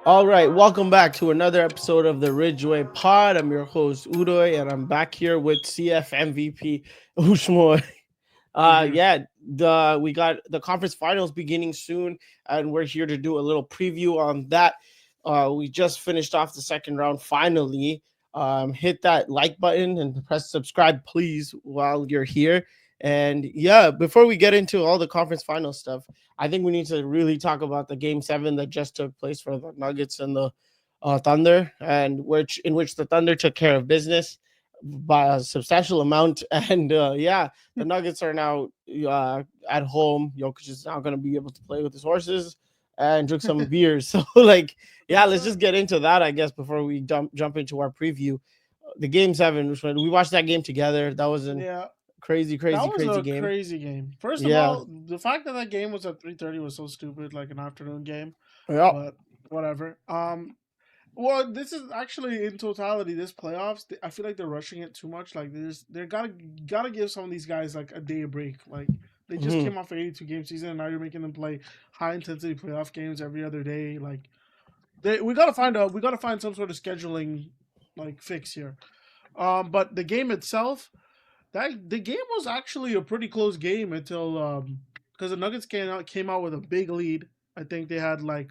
All right, welcome back to another episode of the Ridgeway Pod. I'm your host Udoy, and I'm back here with CF MVP Ushmoy. Hmm. We got the conference finals beginning soon, and we're here to do a little preview on that. We just finished off the second round. Finally, hit that like button and press subscribe, please, while you're here. And yeah, before we get into all the conference final stuff, I think we need to really talk about the game seven that just took place for the Nuggets and the Thunder, and which the Thunder took care of business by a substantial amount. And the Nuggets are now at home. Jokic is now going to be able to play with his horses and drink some beers. So, like, yeah, let's just get into that, I guess, before we jump into our preview. The game seven, which we watched that game together. That was a Yeah, crazy, that crazy, was crazy a game. crazy game. First of Yeah, all, the fact that that game was at 3:30 was so stupid, like an afternoon game. yeah. But whatever. Well, this is actually in totality this playoffs. I feel like they're rushing it too much. Like they're gotta give some of these guys like a day a break. Like they just Mhm. came off an 82 game season, and now you're making them play high intensity playoff games every other day. Like we gotta find some sort of scheduling like fix here. But the game itself, that the game was actually a pretty close game until because the Nuggets came out with a big lead. I think they had like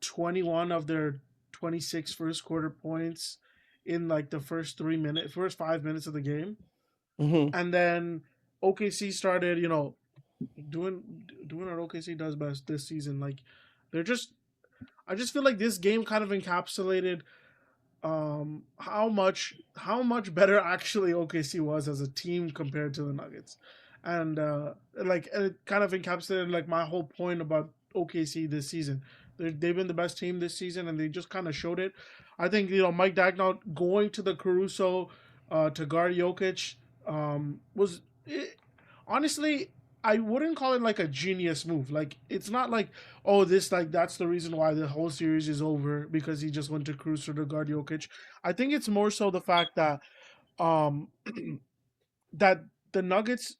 21 of their 26 first quarter points in like the first 5 minutes of the game, Mhm. and then OKC started, doing doing what OKC does best this season. Like they're just, I just feel like this game kind of encapsulated how much better actually OKC was as a team compared to the Nuggets, and like it kind of encapsulated like my whole point about OKC this season. They've been the best team this season, and they just kind of showed it. I think Mike Dagnall going to the Caruso to guard Jokic was it, honestly. I wouldn't call it like a genius move. Like it's not like, oh, this like that's the reason why the whole series is over because he just went to Caruso to guard Jokic. I think it's more so the fact that um that the Nuggets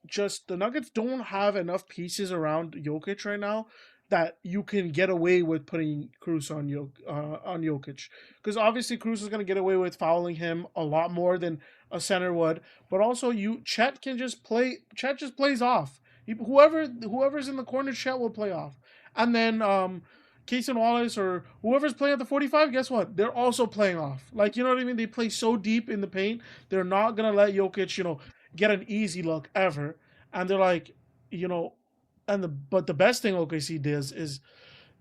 don't have enough pieces around Jokic right now that you can get away with putting Cruz on Jokic, because obviously Cruz is going to get away with fouling him a lot more than a center would, but also you Chet can just play. Chet just plays off. Whoever's in the corner, Chet will play off, and then Case and Wallace or whoever's playing at the 45, guess what? They're also playing off. Like, you know what I mean? They play so deep in the paint. They're not going to let Jokic, get an easy look ever. And they're like, you know, but the best thing OKC does is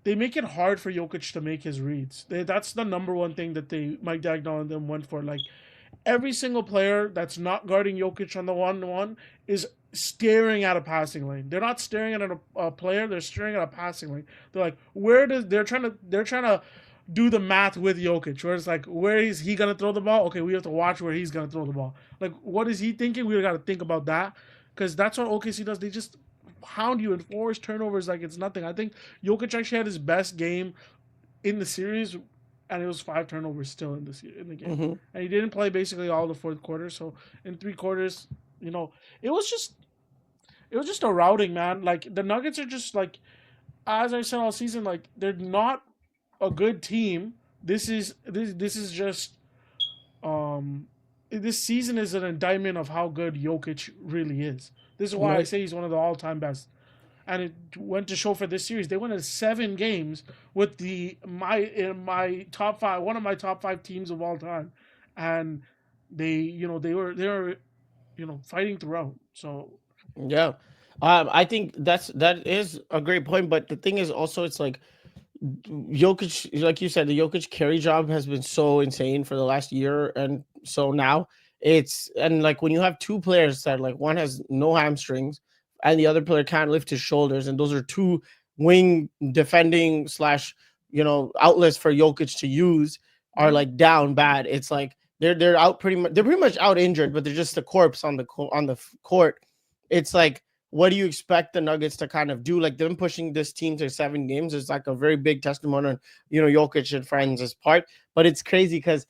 they make it hard for Jokic to make his reads. That's the number one thing that Mike Dagnall and them went for. Like every single player that's not guarding Jokic on the 1-1 is staring at a passing lane. They're not staring at a player, they're staring at a passing lane. They're like, they're trying to do the math with Jokic, where it's like, where is he gonna throw the ball? Okay, we have to watch where he's gonna throw the ball. Like, what is he thinking? We gotta think about that. Because that's what OKC does. They just pound you and force turnovers like it's nothing. I think Jokic actually had his best game in the series, and it was five turnovers still in the game, Mhm. and he didn't play basically all the fourth quarter. So in three quarters, it was just it was just a routing, man. Like the Nuggets are just like, as I said all season, like they're not a good team. This is just this season is an indictment of how good Jokic really is. This is why I Right. say he's one of the all-time best. And it went to show for this series. They went in 7 games with my top five, one of my top five teams of all time, and they were fighting throughout. So Yeah. I think that is a great point, but the thing is also it's like Jokic, like you said, the Jokic carry job has been so insane for the last year, and so now it's and like when you have two players that like one has no hamstrings and the other player can't lift his shoulders, and those are two wing defending slash outlets for Jokic to use are mm-hmm. like down bad. It's like they're out they're pretty much out injured, but they're just a corpse on the court. It's like what do you expect the Nuggets to kind of do? Like them pushing this team to 7 games is like a very big testimony on Jokic and friends' part. But it's crazy because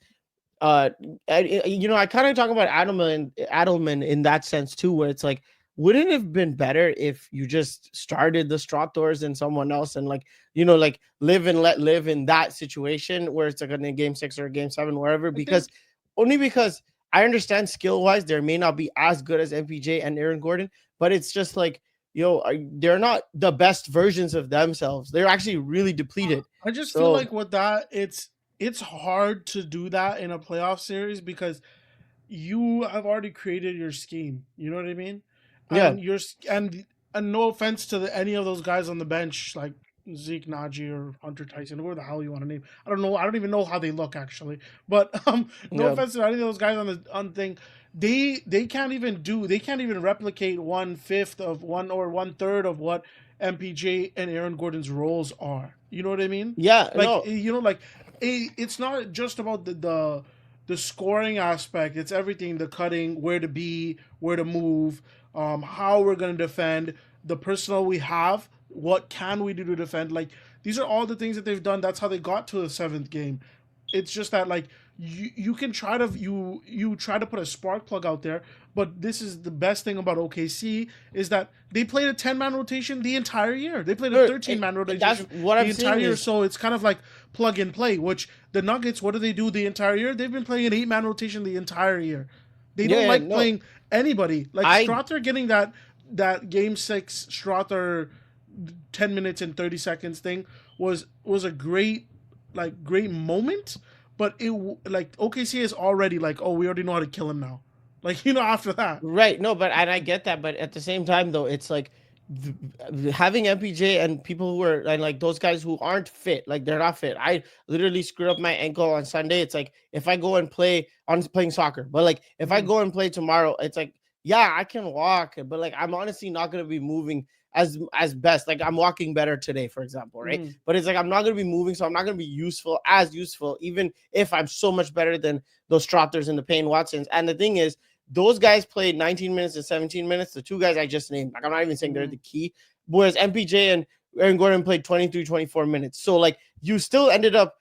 I kind of talk about Adelman in that sense too, where it's like wouldn't it have been better if you just started the Strathors and someone else and like, like live and let live in that situation where it's like a game 6 or a game 7, wherever, I think because I understand skill wise, they may not be as good as MPJ and Aaron Gordon, but it's just like, they're not the best versions of themselves. They're actually really depleted. I just feel So like with that, it's hard to do that in a playoff series because you have already created your scheme. You know what I mean? yeah, And and no offense to any of those guys on the bench like Zeke Naji or Hunter Tyson, whoever the hell you want to name. I don't know. I don't even know how they look actually. But no yeah, offense to any of those guys on the thing. They can't even replicate 1/5 of one or 1/3 of what MPJ and Aaron Gordon's roles are. You know what I mean? yeah, Like no, like it's not just about the scoring aspect. It's everything: the cutting, where to be, where to move, how we're going to defend, the personnel we have, what can we do to defend. Like these are all the things that they've done. That's how they got to the seventh game. It's just that like you can try to you try to put a spark plug out there, but this is the best thing about OKC is that they played a 10-man rotation the entire year. They played a sure, 13-man that's rotation what the I'm entire saying year. is So it's kind of like plug and play, which the Nuggets, what do they do the entire year? They've been playing an 8-man rotation the entire year. They don't yeah, yeah, like no, playing anybody. Like I Strother getting that game 6 Strother 10 minutes and 30 seconds thing was a great moment, but like OKC is already like, oh, we already know how to kill him now. Like, after that. right, no, but and I get that, but at the same time though, it's like having MPJ and people who are and like those guys who aren't fit, like they're not fit. I literally screwed up my ankle on Sunday. It's like if I go and play on playing soccer, but like if I Mm, go and play tomorrow, it's like yeah, I can walk, but like I'm honestly not gonna be moving as best. Like I'm walking better today, for example, right? mm, But it's like I'm not gonna be moving, so I'm not gonna be useful, even if I'm so much better than those Strothers and the Payne Watsons. And the thing is, those guys played 19 minutes and 17 minutes. The two guys I just named, like I'm not even saying they're mm. the key. Whereas MPJ and Aaron Gordon played 23, 24 minutes. So like you still ended up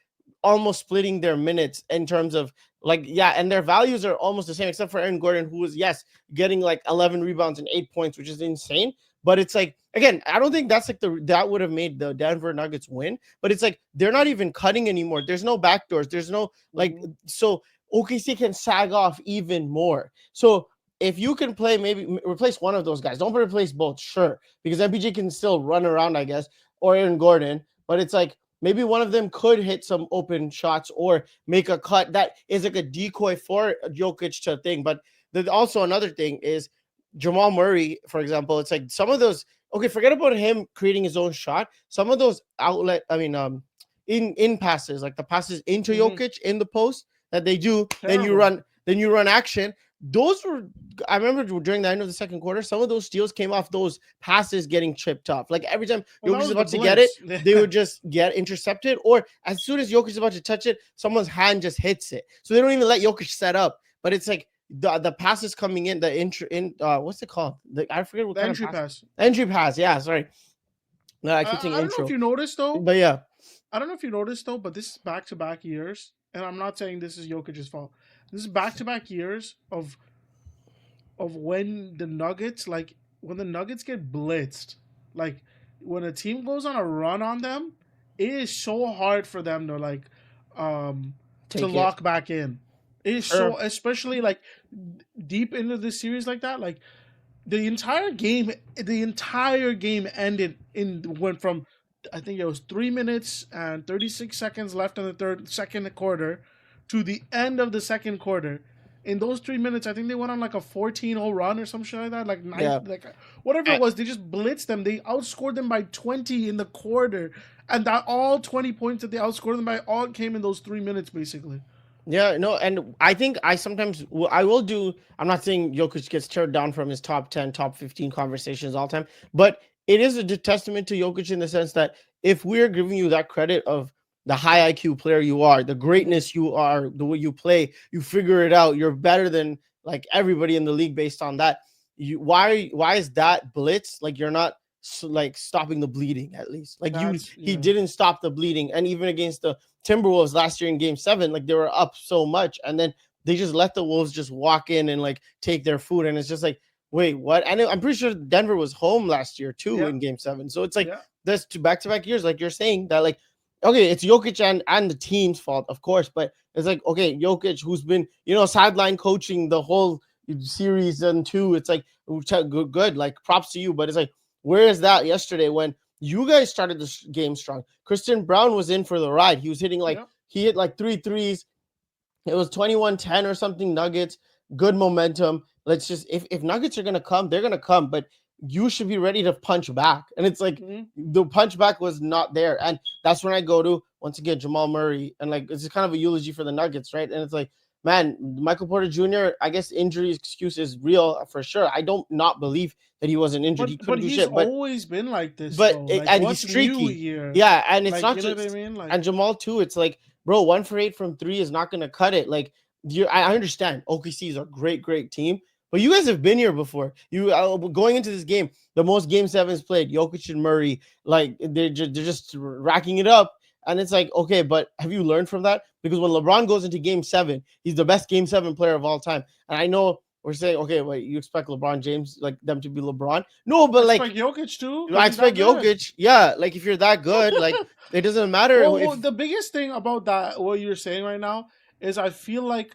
almost splitting their minutes in terms of like, yeah, and their values are almost the same, except for Aaron Gordon, who was, yes, getting like 11 rebounds and 8 points, which is insane. But it's like, again, I don't think that's like that would have made the Denver Nuggets win. But it's like they're not even cutting anymore. There's no backdoors. There's no like, Mhm. so OKC can sag off even more. So if you can play, maybe replace one of those guys. Don't replace both, sure, because MPJ can still run around, I guess, or Aaron Gordon. But it's like maybe one of them could hit some open shots or make a cut that is like a decoy for Jokic to thing. But there's also another thing is Jamal Murray, for example. It's like some of those. Okay, forget about him creating his own shot. Some of those in passes, like the passes into Mhm. Jokic in the post that they do, Terrible. then you run action. Those were, I remember during the end of the second quarter, some of those steals came off those passes getting chipped off. Like every time Well, that Jokic is was the about to get it, blitz. they would just get intercepted, or as soon as Jokic is about to touch it, someone's hand just hits it. So they don't even let Jokic set up. But it's like the passes coming in, what's it called? I forget what The kind of entry pass. pass. Entry pass, yeah, sorry. No, I keep saying I don't know if intro. you noticed though. But yeah, I don't know if you noticed though, but this is back to back years, and I'm not saying this is Jokic's fault. This is back to back years of when the Nuggets get blitzed, like when a team goes on a run on them, it is so hard for them to um to take it. lock back in. It is Sure. so, especially like deep into the series like that, like the entire game ended in went from, I think it was 3 minutes and 36 seconds left in the second quarter to the end of the second quarter. In those 3 minutes, I think they went on like a 14-0 run or some shit like that, like Yeah. whatever it I, was. They just blitzed them. They outscored them by 20 in the quarter, and that all 20 points that they outscored them by all came in those 3 minutes, basically. yeah, no, and I think I sometimes I will do. I'm not saying Jokic gets teared down from his top 10, top 15 conversations all time, but it is a testament to Jokic in the sense that if we're giving you that credit of the high IQ player you are, the Mhm. greatness you are, the way you play, you figure it out, you're better than like everybody in the league based on that. Why is that blitz like you're not like stopping the bleeding at least? Like That's he yeah. didn't stop the bleeding, and even against the Timberwolves last year in game 7, like they were up so much and then they just let the Wolves just walk in and like take their food. And it's just like, Wait, what? And I'm pretty sure Denver was home last year too Yeah, in Game 7. So it's like yeah, there's two back-to-back years, like you're saying that, like, okay, it's Jokic and the team's fault, of course, but it's like, okay, Jokic, who's been, sideline coaching the whole series and two, it's like good, like props to you, but it's like, where is that yesterday when you guys started the game strong? Christian Brown was in for the ride. He was hitting like yeah. he hit like three threes. It was 21-10 or something. Nuggets, good momentum. Let's just, if Nuggets are gonna come, they're gonna come, but you should be ready to punch back. And it's like Mm-hmm. the punch back was not there. And that's when I go to, once again, Jamal Murray. And like it's kind of a eulogy for the Nuggets, right? And it's like, man, Michael Porter Jr., I guess injury excuse is real for sure. I don't not believe that he wasn't injured. He But couldn't do he's shit. But always been like this though. Like and he's what's new streaky. here? Yeah, and it's Like not you know what I just mean? Like and Jamal too. It's like, bro, 1 for 8 from three is not gonna cut it. Like I understand OKC is a great team, but you guys have been here before. You going into this game, the most game sevens played, Jokic and Murray, like they're just racking it up. And it's like, okay, but have you learned from that? Because when LeBron goes into game 7, he's the best game 7 player of all time. And I know we're saying, okay, wait, you expect LeBron James, like them to be LeBron? No, I but like expect Jokic too, I because he's that expect good. Jokic. Yeah, like if you're that good, like it doesn't matter if Well, the biggest thing about that, what you're saying right now, is I feel like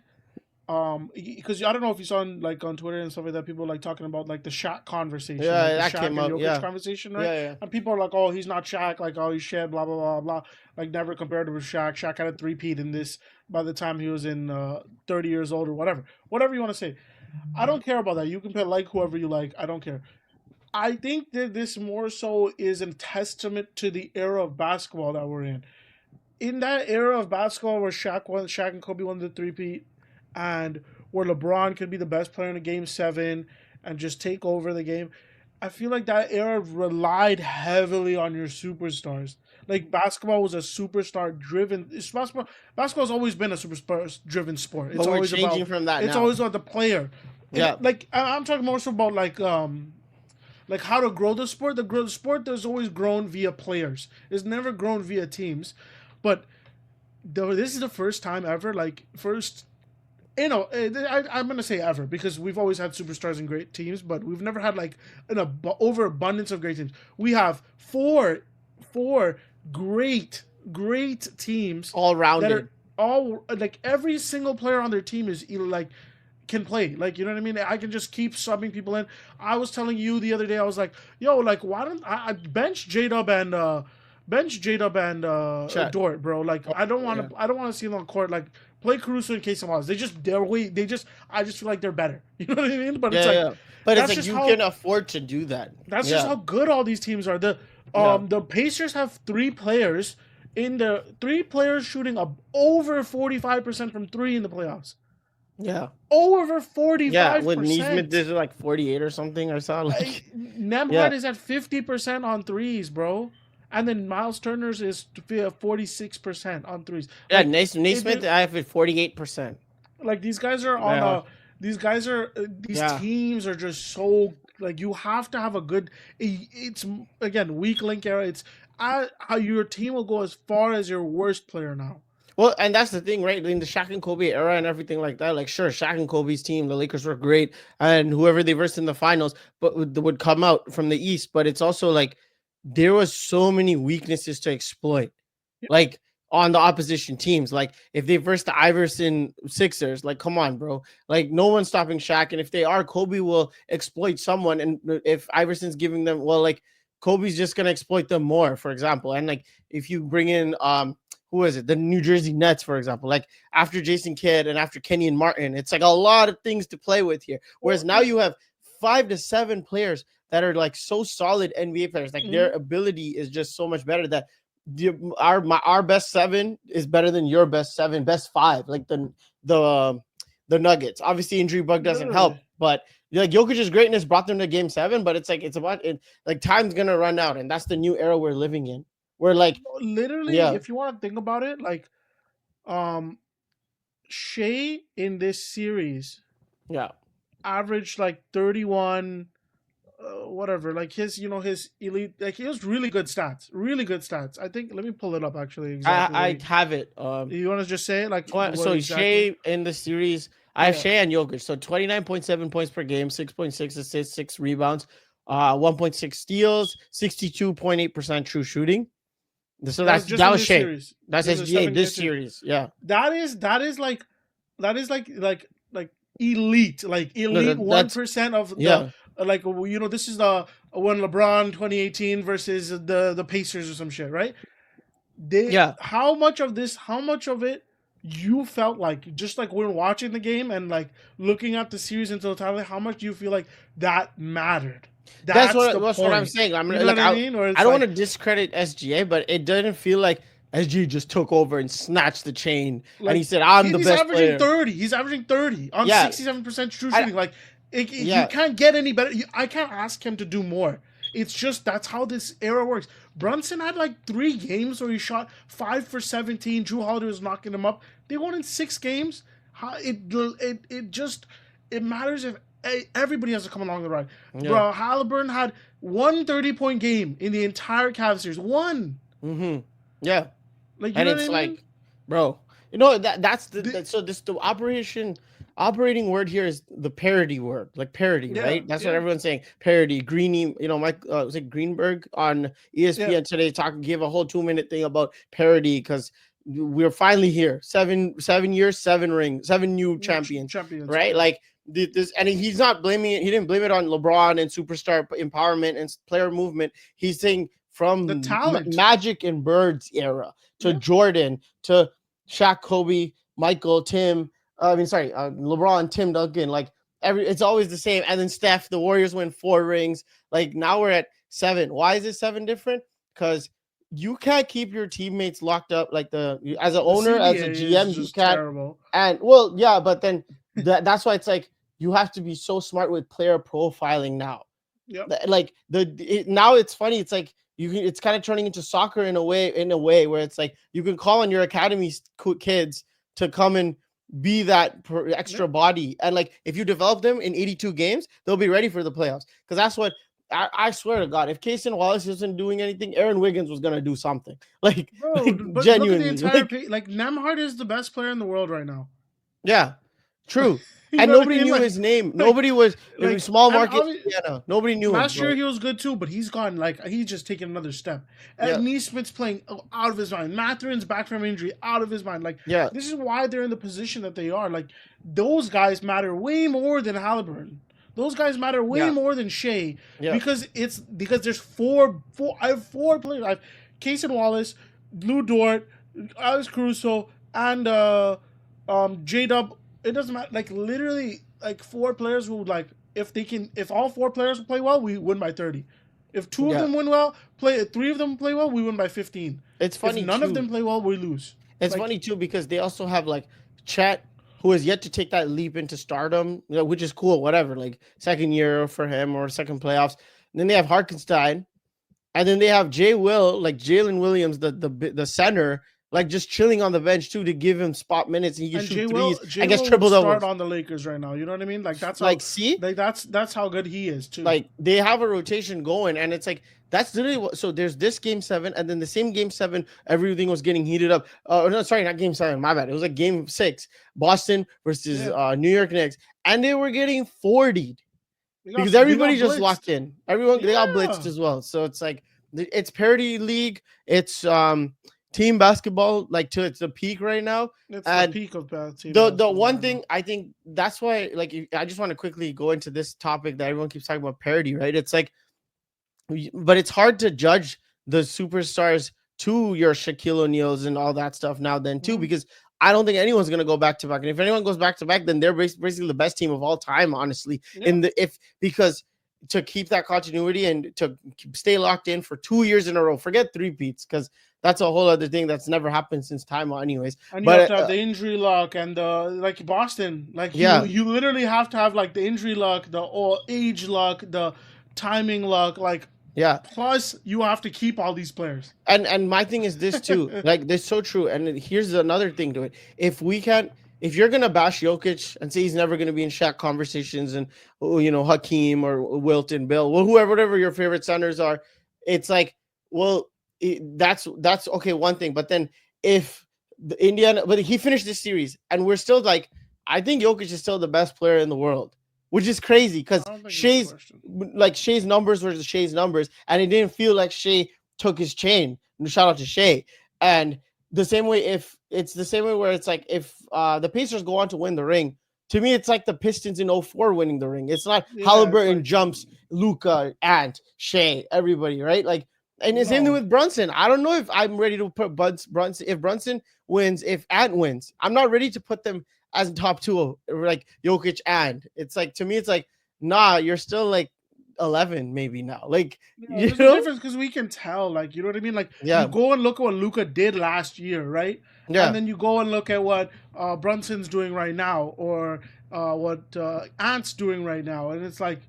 because I don't know if you saw on Twitter and stuff like that, people like talking about like the Shaq conversation, like the that Shaq came and up. Jokic Yeah, conversation, right? yeah. And people are like, oh, he's not Shaq, like oh he's shit, blah blah blah blah, like never compared to Shaq. Shaq had a three-peat in this by the time he was in 30 years old or whatever you want to say. I don't care about that. You can like whoever you like. I don't care. I think that this more so is a testament to the era of basketball that we're in. In that era of basketball where Shaq and Kobe won the three-peat, and where LeBron could be the best player in a game 7 and just take over the game. I feel like that era relied heavily on your superstars. Like basketball was a superstar driven. Basketball's always been a superstar driven sport. But It's we're always changing about. from that It's now. always about the player. Yeah, Like I'm talking more so about like how to grow the sport. The sport has always grown via players. It's never grown via teams. But this is the first time ever, like first, I'm gonna say ever, because we've always had superstars and great teams, but we've never had like an overabundance of great teams. We have four great teams all that rounded. are all like every single player on their team is either like can play. Like you know what I mean? I can just keep subbing people in. I was telling you the other day, I was like, yo, like why don't I bench J-Dub and Chat. Dort, bro. Like Oh, yeah. I don't want to see them on court. Like play Caruso and Case They just I just feel like they're better. You know what I mean? But it's like Yeah. But it's that's like just you how can afford to do that. that's just Yeah, how good all these teams are. yeah, The Pacers have three players shooting over 45% from three in the playoffs. yeah, Over yeah. With Neesmith, 45%. this is like 48 or something. I saw like, Nemhard yeah. is at 50% on threes, bro. And then Miles Turner's is 46% on threes. Yeah, Like Naismith, I have it 48%. like these guys are on Yeah, a these yeah. teams are just so like you have to have a good it's again weak link era. It's how your team will go as far as your worst player now. Well, and that's the thing, right? In the Shaq and Kobe era and everything like that, like sure, Shaq and Kobe's team, the Lakers were great, and whoever they versed in the finals, but would come out from the East. But it's also like there was so many weaknesses to exploit, like on the opposition teams. Like if they versed the Iverson Sixers, like come on, bro, like no one's stopping Shaq, and if they are, Kobe will exploit someone, and if Iverson's giving them, well, like Kobe's just gonna exploit them more, for example, and like if you bring in who is it? The New Jersey Nets, for example. Like after Jason Kidd and after Kenny and Martin, it's like a lot of things to play with here. Whereas Well, now you have 5 to 7 players that are like so solid NBA players. Like their ability is just so much better that our best 7 is better than your best 7, best 5. Like the Nuggets. Obviously, injury bug doesn't help, literally. but like Jokic's greatness brought them to Game 7. But it's like it's about it. Like time's gonna run out, and that's the new era we're living in. We're like, Literally, yeah, if you want to think about it, like um Shea in this series yeah. averaged like 31 whatever, like his elite, like he has really good stats. I think let me pull it up actually exactly what I have it. you want to just say it like what So exactly. Shea in the series I have Yeah, Shea and Jokic. So 29.7 points per game, 6.6 assists, 6 rebounds, 1.6 steals, 62.8% true shooting. So that's just that in was this Shea. series. That's This is a SGA seven game this series. series. Yeah. That is like elite, like No, elite that's 1% of the yeah. like this is the when LeBron 2018 versus the Pacers or some shit, right? They Yeah. how much of it you felt like just like when watching the game and like looking at the series in totality, how much do you feel like that mattered? That's the That's what I'm point. saying. I'm You know like what I mean? Or I it's don't want like to discredit SGA, but it didn't feel like SGA just took over and snatched the chain and he like said, I'm the he's best averaging player. 30. He's averaging 30 on Yeah. 67% true I shooting. Like you yeah. can't get any better. I can't ask him to do more. It's just that's how this era works. Brunson had like 3 games where he shot 5 for 17. Drew Holiday was knocking him up. They won in 6 games. It just it matters if everybody has to come along the ride. Yeah. Bro, Halliburton had 1 30-point game in the entire Cavs series. One. Mm-hmm. Yeah. Like you And know what I it's mean? like, bro, you know that's The, so this the operating word here is the parody word, like parody, yeah, right? That's what yeah, everyone's saying. Parody. Greeny, Mike was it Greenberg on yeah. ESPN today gave a whole 2-minute thing about parody because we're finally here. 7 years, 7 rings, 7 new champions, Champions. right? Yeah. Like this, and he's not blaming it. He didn't blame it on LeBron and superstar empowerment and player movement. He's saying The from talent. Magic and Bird's era to Yeah. Jordan to Shaq, Kobe, Michael, Tim. LeBron, Tim Duncan. Like it's always the same. And then Steph, the Warriors win 4 rings. Like now we're at 7. Why is it 7 different? Because you can't keep your teammates locked up like as an The owner, as a CBA is GM, you just can't. terrible. And well, yeah, but then that's why it's like you have to be so smart with player profiling now. Yep. Like now it's funny. It's like it's kind of turning into soccer in a way where it's like you can call on your academy kids to come and be that extra Yep. body, and like if you develop them in 82 games, they'll be ready for the playoffs. Because that's what I swear to God, if Casey Wallace isn't doing anything, Aaron Wiggins was gonna do something. Bro, Like but look at the genuinely, entire page. Like Nemhard is the best player in the world right now. yeah, true. You And know what I nobody mean? knew his name. Like, Nobody was in like, small and market Indiana. Nobody knew him, last year bro. he was good too, but he's gone. Like he's just taken another step. Yeah, And Neesmith's playing out of his mind. Matherin's back from injury, out of his mind. Like yeah, this is why they're in the position that they are. Like those guys matter way more than Halliburton. Those guys matter way yeah, more than Shea yeah. because there's four. I have 4 players. I have Casey Wallace, Lou Dort, Alex Caruso, and J Dub. It doesn't matter. Like literally, like 4 players who like if all 4 players play well, we win by 30. If two of Yeah. them win well, 3 of them play well, we win by 15. It's If funny none of too. them play well, we lose. It's Like funny too because they also have like Chet, who has yet to take that leap into stardom, which is cool. Whatever, like second year for him or second playoffs. And then they have Harkenstein, and then they have like Jalen Williams, the center, like just chilling on the bench too to give him spot minutes and he can and shoot threes Jay and gets Will would triple start doubles. on the Lakers right now. You know what I mean? Like that's how Like, see, like that's how good he is too. like they have a rotation going, and it's like that's literally what. So there's this game 7, and then the same game 7, everything was getting heated up. No, sorry, not game 7. My bad. It was like game 6, Boston versus Yeah. New York Knicks, and they were getting 40'd because We got everybody just locked blitzed. in. Everyone they got blitzed Yeah. as well. So it's like it's parity league. It's team basketball like to its the peak right now. It's the And peak of team the basketball one right now. thing I think that's why like I just want to quickly go into this topic that everyone keeps talking about parity, right? It's like, but it's hard to judge the superstars to your Shaquille O'Neals and all that stuff now then too Mhm. because I don't think anyone's gonna go back to back, and if anyone goes back to back, then they're basically the best team of all time, honestly. Yeah. Because to keep that continuity and to stay locked in for 2 years in a row, forget three-peats because that's a whole other thing that's never happened since time, anyways. And you have But to have the injury luck and the like Boston. Like yeah, you literally have to have like the injury luck, the age luck, the timing luck, like yeah. plus you have to keep all these players. And my thing is this too, like this so true. And here's another thing to it: if you're gonna bash Jokic and say he's never gonna be in Shaq conversations, and Hakeem or Wilton, Bill, whatever your favorite centers are, it's like, well, that's okay, one thing. But then if the Indiana, but he finished this series, and we're still like I think Jokic is still the best player in the world, which is crazy I because don't think it's a Shea's question. like Shea's numbers versus Shea's numbers, and it didn't feel like Shea took his chain. Shout out to Shea. And the same way, if it's the same way where it's like if the Pacers go on to win the ring, to me it's like the Pistons in '04 winning the ring. It's not Yeah, it's Halliburton like jumps, Luca, Ant, Shea, everybody, right? Like, and the same thing no. with Brunson. I don't know if I'm ready to put Brunson if Brunson wins, if Ant wins. I'm not ready to put them as top two, like Jokic and it's like to me, it's like nah, you're still like 11 maybe now, like Yeah, you there's a know, difference because we can tell, like, you know what I mean? Like, you yeah, go and look at what Luca did last year, right? And yeah, then you go and look at what Brunson's doing right now, or what Ant's doing right now, and it's like,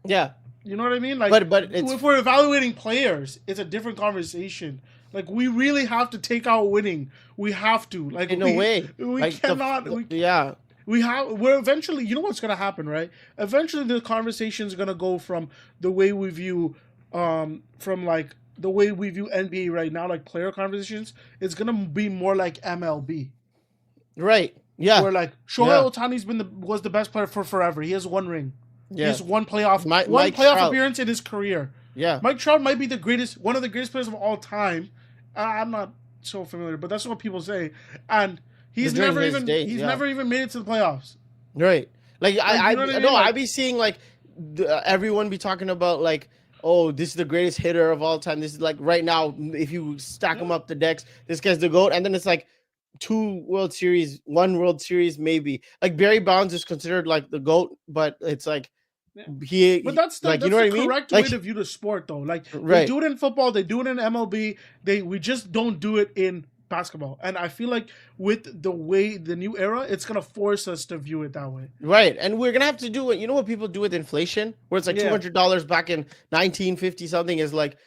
yeah. you know what I mean? Like, But it's if we're evaluating players, it's a different conversation. Like, we really have to take out winning. We have to. Like, in a we way we like cannot. yeah, We're eventually, you know what's gonna happen, right? Eventually the conversation is gonna go from the way we view from like the way we view NBA right now, like player conversations, it's gonna be more like MLB. right, yeah, Where like yeah, Shohei Otani's been was the best player for forever. He has one ring. He yeah. has one playoff Mike Trout, appearance in his career. yeah, Mike Trout might be the greatest, one of the greatest players of all time. I'm not so familiar, but that's what people say. And during his days, he's yeah, never even made it to the playoffs. right. Like Like, I you know what I no, mean? I Like, be seeing like everyone be talking about like, oh, this is the greatest hitter of all time. This is like right now, if you stack yeah, them up the decks, this guy's the goat. And then it's like two World Series, one World Series, maybe. Like Barry Bonds is considered like the GOAT, but it's like yeah. But like you know that's what the I mean? correct way Like to view the sport, though. Like, they right, do it in football, they do it in MLB. We just don't do it in basketball. And I feel like with the new era, it's gonna force us to view it that way. right. And we're gonna have to do it. You know what people do with inflation? Where it's like Yeah, $200 back in 1950 something is like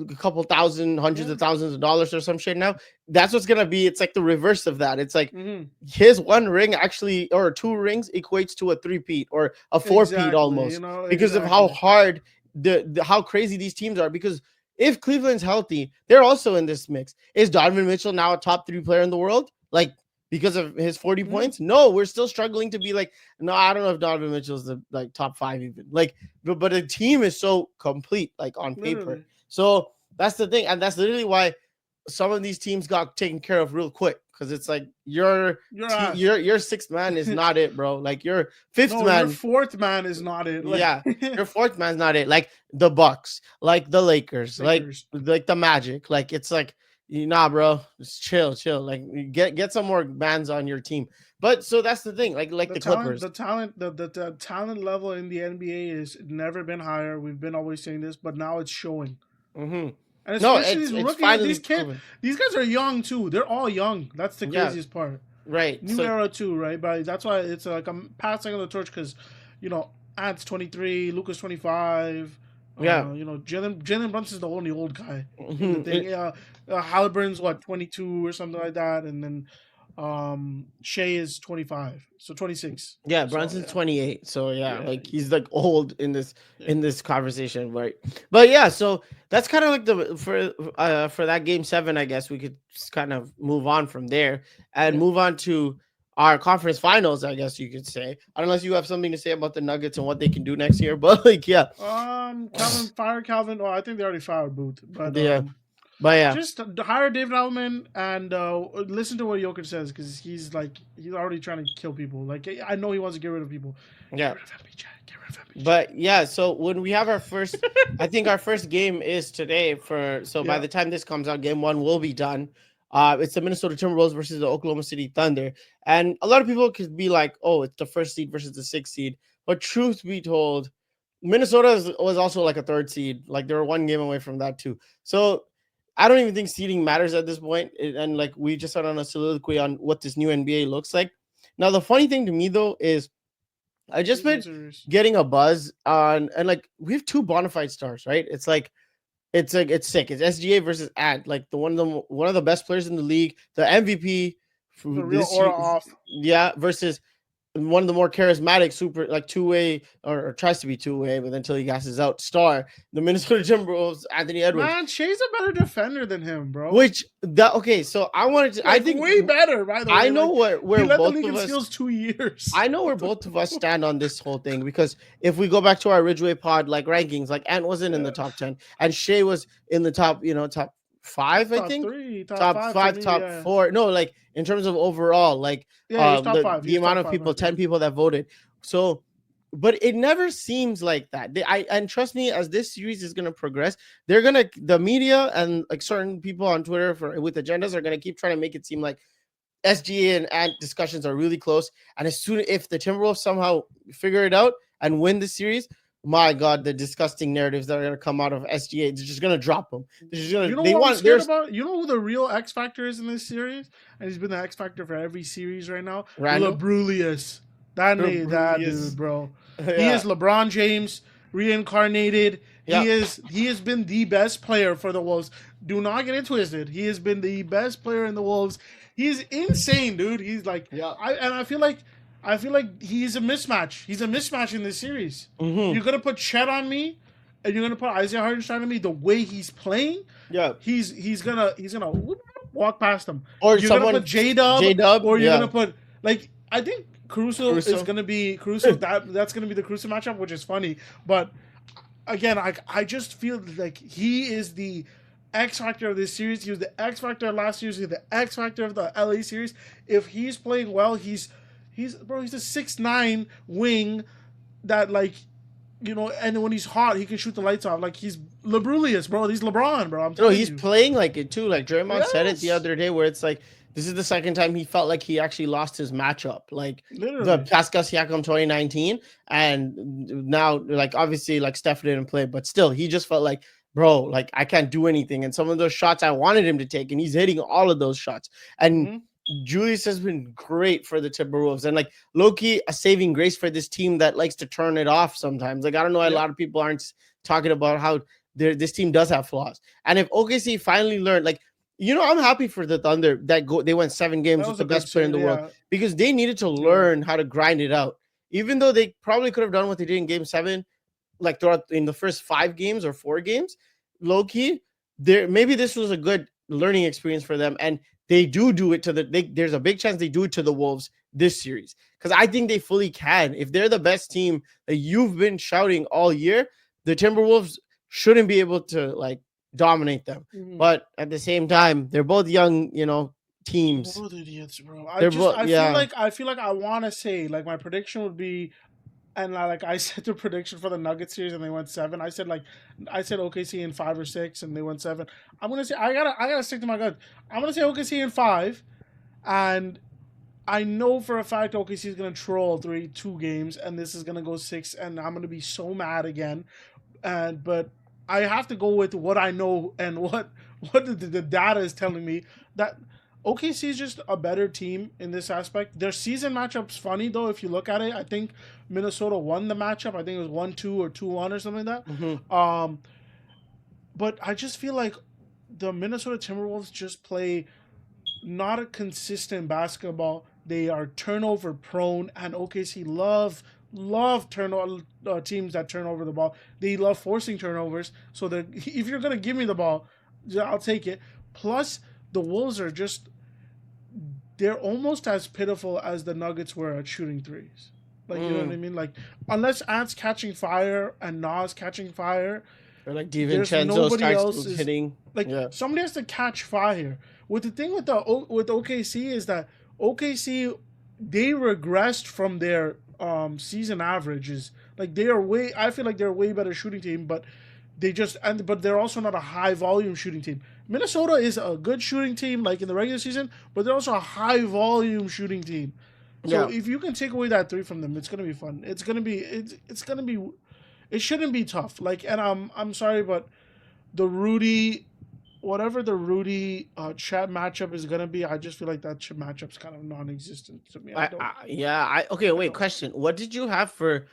a couple thousand, hundreds yeah, of thousands of dollars or some shit now. That's what's gonna be. It's like the reverse of that. It's like hmm his one ring actually or two rings equates to a three-peat or a four-peat exactly. You almost know, because of how exactly. hard how crazy these teams are. Because if Cleveland's healthy, they're also in this mix. Is Donovan Mitchell now a top three player in the world? Like because of his 40 hmm points? No, we're still struggling to be like, no, I don't know if Donovan Mitchell's the like top five even. Like, but the team is so complete, like on paper. Literally, So that's the thing, and that's literally why some of these teams got taken care of real quick because it's like your ass. your sixth man is not it, bro. Like your fifth No, your man, fourth man is not it. Like, yeah, your fourth man's not it. Like the Bucks, like the Lakers, Lakers. like the Magic. Like it's like nah, bro, just chill. Like get some more bands on your team. But so that's the thing, like the Clippers. The talent level in the NBA has never been higher. We've been always saying this, but now it's showing. Mm-hmm. And No, especially these it's rookies, finally proven. these guys are young too. They're all young. That's the Yeah, craziest part. right. New So era too, right? But that's why it's like I'm passing on the torch because, you know, Ant's 23, Lucas 25. yeah. Jalen Brunson's the only old guy in the Mhm. thing. Halliburton's what 22 or something like that, and then Shea is 25, so 26. Yeah, So Brunson's yeah, 28. So yeah, yeah, like he's like old yeah, in this conversation, right? But yeah, so that's kind of like the for that game 7, I guess we could just kind of move on from there and yeah. move on to our conference finals, I guess you could say. Unless you have something to say about the Nuggets and what they can do next year, but like yeah. Calvin. Oh, I think they already fired Booth, but Yeah. But yeah. just hire David Alman and listen to what Jokic says because he's already trying to kill people. Like, I know he wants to get rid of people. Yeah. Get rid of MPJ. Get rid of MPJ. But yeah, so when we have our first, I think our first game is today. So by Yeah. the time this comes out, game 1 will be done. It's the Minnesota Timberwolves versus the Oklahoma City Thunder, and a lot of people could be like, "Oh, it's the first seed versus the sixth seed." But truth be told, Minnesota was also like a third seed. Like they were one game away from that too. So I don't even think seeding matters at this point. And like we just went on a soliloquy on what this new NBA looks like. Now the funny thing to me though is I just Season been series. getting a buzz on, and like we have two bona fide stars, right? It's sick. It's SGA versus Ant, like one of the best players in the league, the MVP for The real this aura year, off. yeah, versus one of the more charismatic super like two-way or tries to be two-way, but until he gasses out star, the Minnesota Timberwolves, Anthony Edwards. Man, Shea's a better defender than him, bro. Which that okay, so I wanted to I Like think way better, by the I way. know Like he where led the both league of in us steals 2 years. I know where both of us stand on this whole thing because if we go back to our Ridgeway Pod like rankings, like Ant wasn't in the top 10 and Shea was in the top, top He's 5, I top think. 3, top Top 5 for 5, me. top Yeah, 4. No, like in terms of overall, like yeah, he's top 5. the He's amount top of 5, people, right? 10 people that voted. So but it never seems like that. And trust me, as this series is gonna progress, the media and like certain people on Twitter with agendas are gonna keep trying to make it seem like SGA and Ant discussions are really close. And as soon if the Timberwolves somehow figure it out and win the series, my God, the disgusting narratives that are gonna come out of SGA, they're just gonna drop them. They're just gonna You know they what I'm want scared there's about? You know who the real X Factor is in this series? And he's been the X Factor for every series right now. Randall. Lebrulius. That dude, bro. He Yeah. is LeBron James reincarnated. Yeah. He has been the best player for the Wolves. Do not get it twisted. He has been the best player in the Wolves. He's insane, dude. He's like Yeah. I feel like he's a mismatch. He's a mismatch in this series. Mm-hmm. You're gonna put Chet on me, and you're gonna put Isaiah Hartenstein on me. The way he's playing, Yeah. he's gonna walk past him. Or You're someone gonna put J-Dub, J-Dub, or you're yeah. gonna put like I think Caruso is gonna be Caruso. That's gonna be the Caruso matchup, which is funny. But again, I just feel like he is the X factor of this series. He was the X factor of last series. He's the X factor of the LA series. If he's playing well, he's a 6'9" wing that and when he's hot, he can shoot the lights off. Like he's LeBrulius, bro. He's LeBron, bro. I'm telling he's you. playing like it too. Like Draymond said it the Yes. other day, where it's like this is the second time he felt like he actually lost his matchup. Like Literally. the Pascal Siakam 2019, and now like obviously like Steph didn't play, but still he just felt like, bro, like I can't do anything. And some of those shots I wanted him to take, and he's hitting all of those shots. And Julius has been great for the Timberwolves, and like low-key a saving grace for this team that likes to turn it off sometimes. Like I don't know, a lot of people aren't talking about how this team does have flaws. And if OKC finally learned, like I'm happy for the Thunder that they went 7 games with the best player in the world because they needed to learn how to grind it out. Even though they probably could have done what they did in Game 7, like throughout in the first 5 games or 4 games, low-key, maybe this was a good learning experience for them, and they do it to there's a big chance they do it to the Wolves this series because I think they fully can. If they're the best team that you've been shouting all year, the Timberwolves shouldn't be able to like dominate them. But at the same time, they're both young, teams. Both idiots, bro. I feel like I want to say like my prediction would be. And like I said the prediction for the Nuggets series and they went 7. I said OKC in 5 or 6 and they went 7. I'm gonna say I gotta stick to my guns. I'm gonna say OKC in 5, and I know for a fact OKC is gonna troll 2 games and this is gonna go 6 and I'm gonna be so mad again. But I have to go with what I know and what the data is telling me that OKC is just a better team in this aspect. Their season matchup's funny though. If you look at it, I think Minnesota won the matchup. I think it was 1-2 or 2-1 or something like that. But I just feel like the Minnesota Timberwolves just play not a consistent basketball. They are turnover prone, and OKC love teams that turn over the ball. They love forcing turnovers. So that if you're gonna give me the ball, I'll take it. Plus, the Wolves are they're almost as pitiful as the Nuggets were at shooting threes. Like, you know what I mean? Like, unless Ant's catching fire and Nas catching fire, or like DiVincenzo starts hitting. Like, somebody has to catch fire. With the thing with OKC is that OKC, they regressed from their season averages. Like, I feel like they're a way better shooting team, but they're also not a high volume shooting team. Minnesota is a good shooting team, like in the regular season, but they're also a high volume shooting team. So if you can take away that 3 from them, it's gonna be fun. It shouldn't be tough. Like, and I'm sorry, but whatever the Rudy Chet matchup is gonna be, I just feel like that matchup's kind of non-existent to me. Okay, wait, question. What did you have for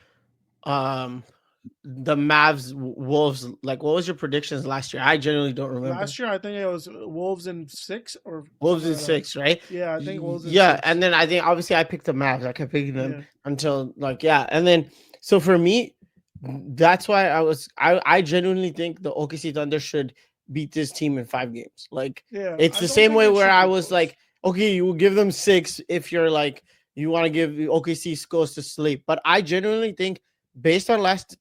the Mavs Wolves. Like, what was your predictions last year? I genuinely don't remember. Last year, I think it was Wolves in 6 or Wolves something in like that. 6, right? Yeah, I think Wolves in Yeah, 6. and then I think obviously I picked the Mavs. I kept picking them Yeah, until like and then so for me, that's why I genuinely think the OKC Thunder should beat this team in 5 games. Like yeah. it's I the don't same think way it where should I be was close. like, okay, you will give them 6 if you're like you want to give OKC goes to sleep. But I genuinely think based on last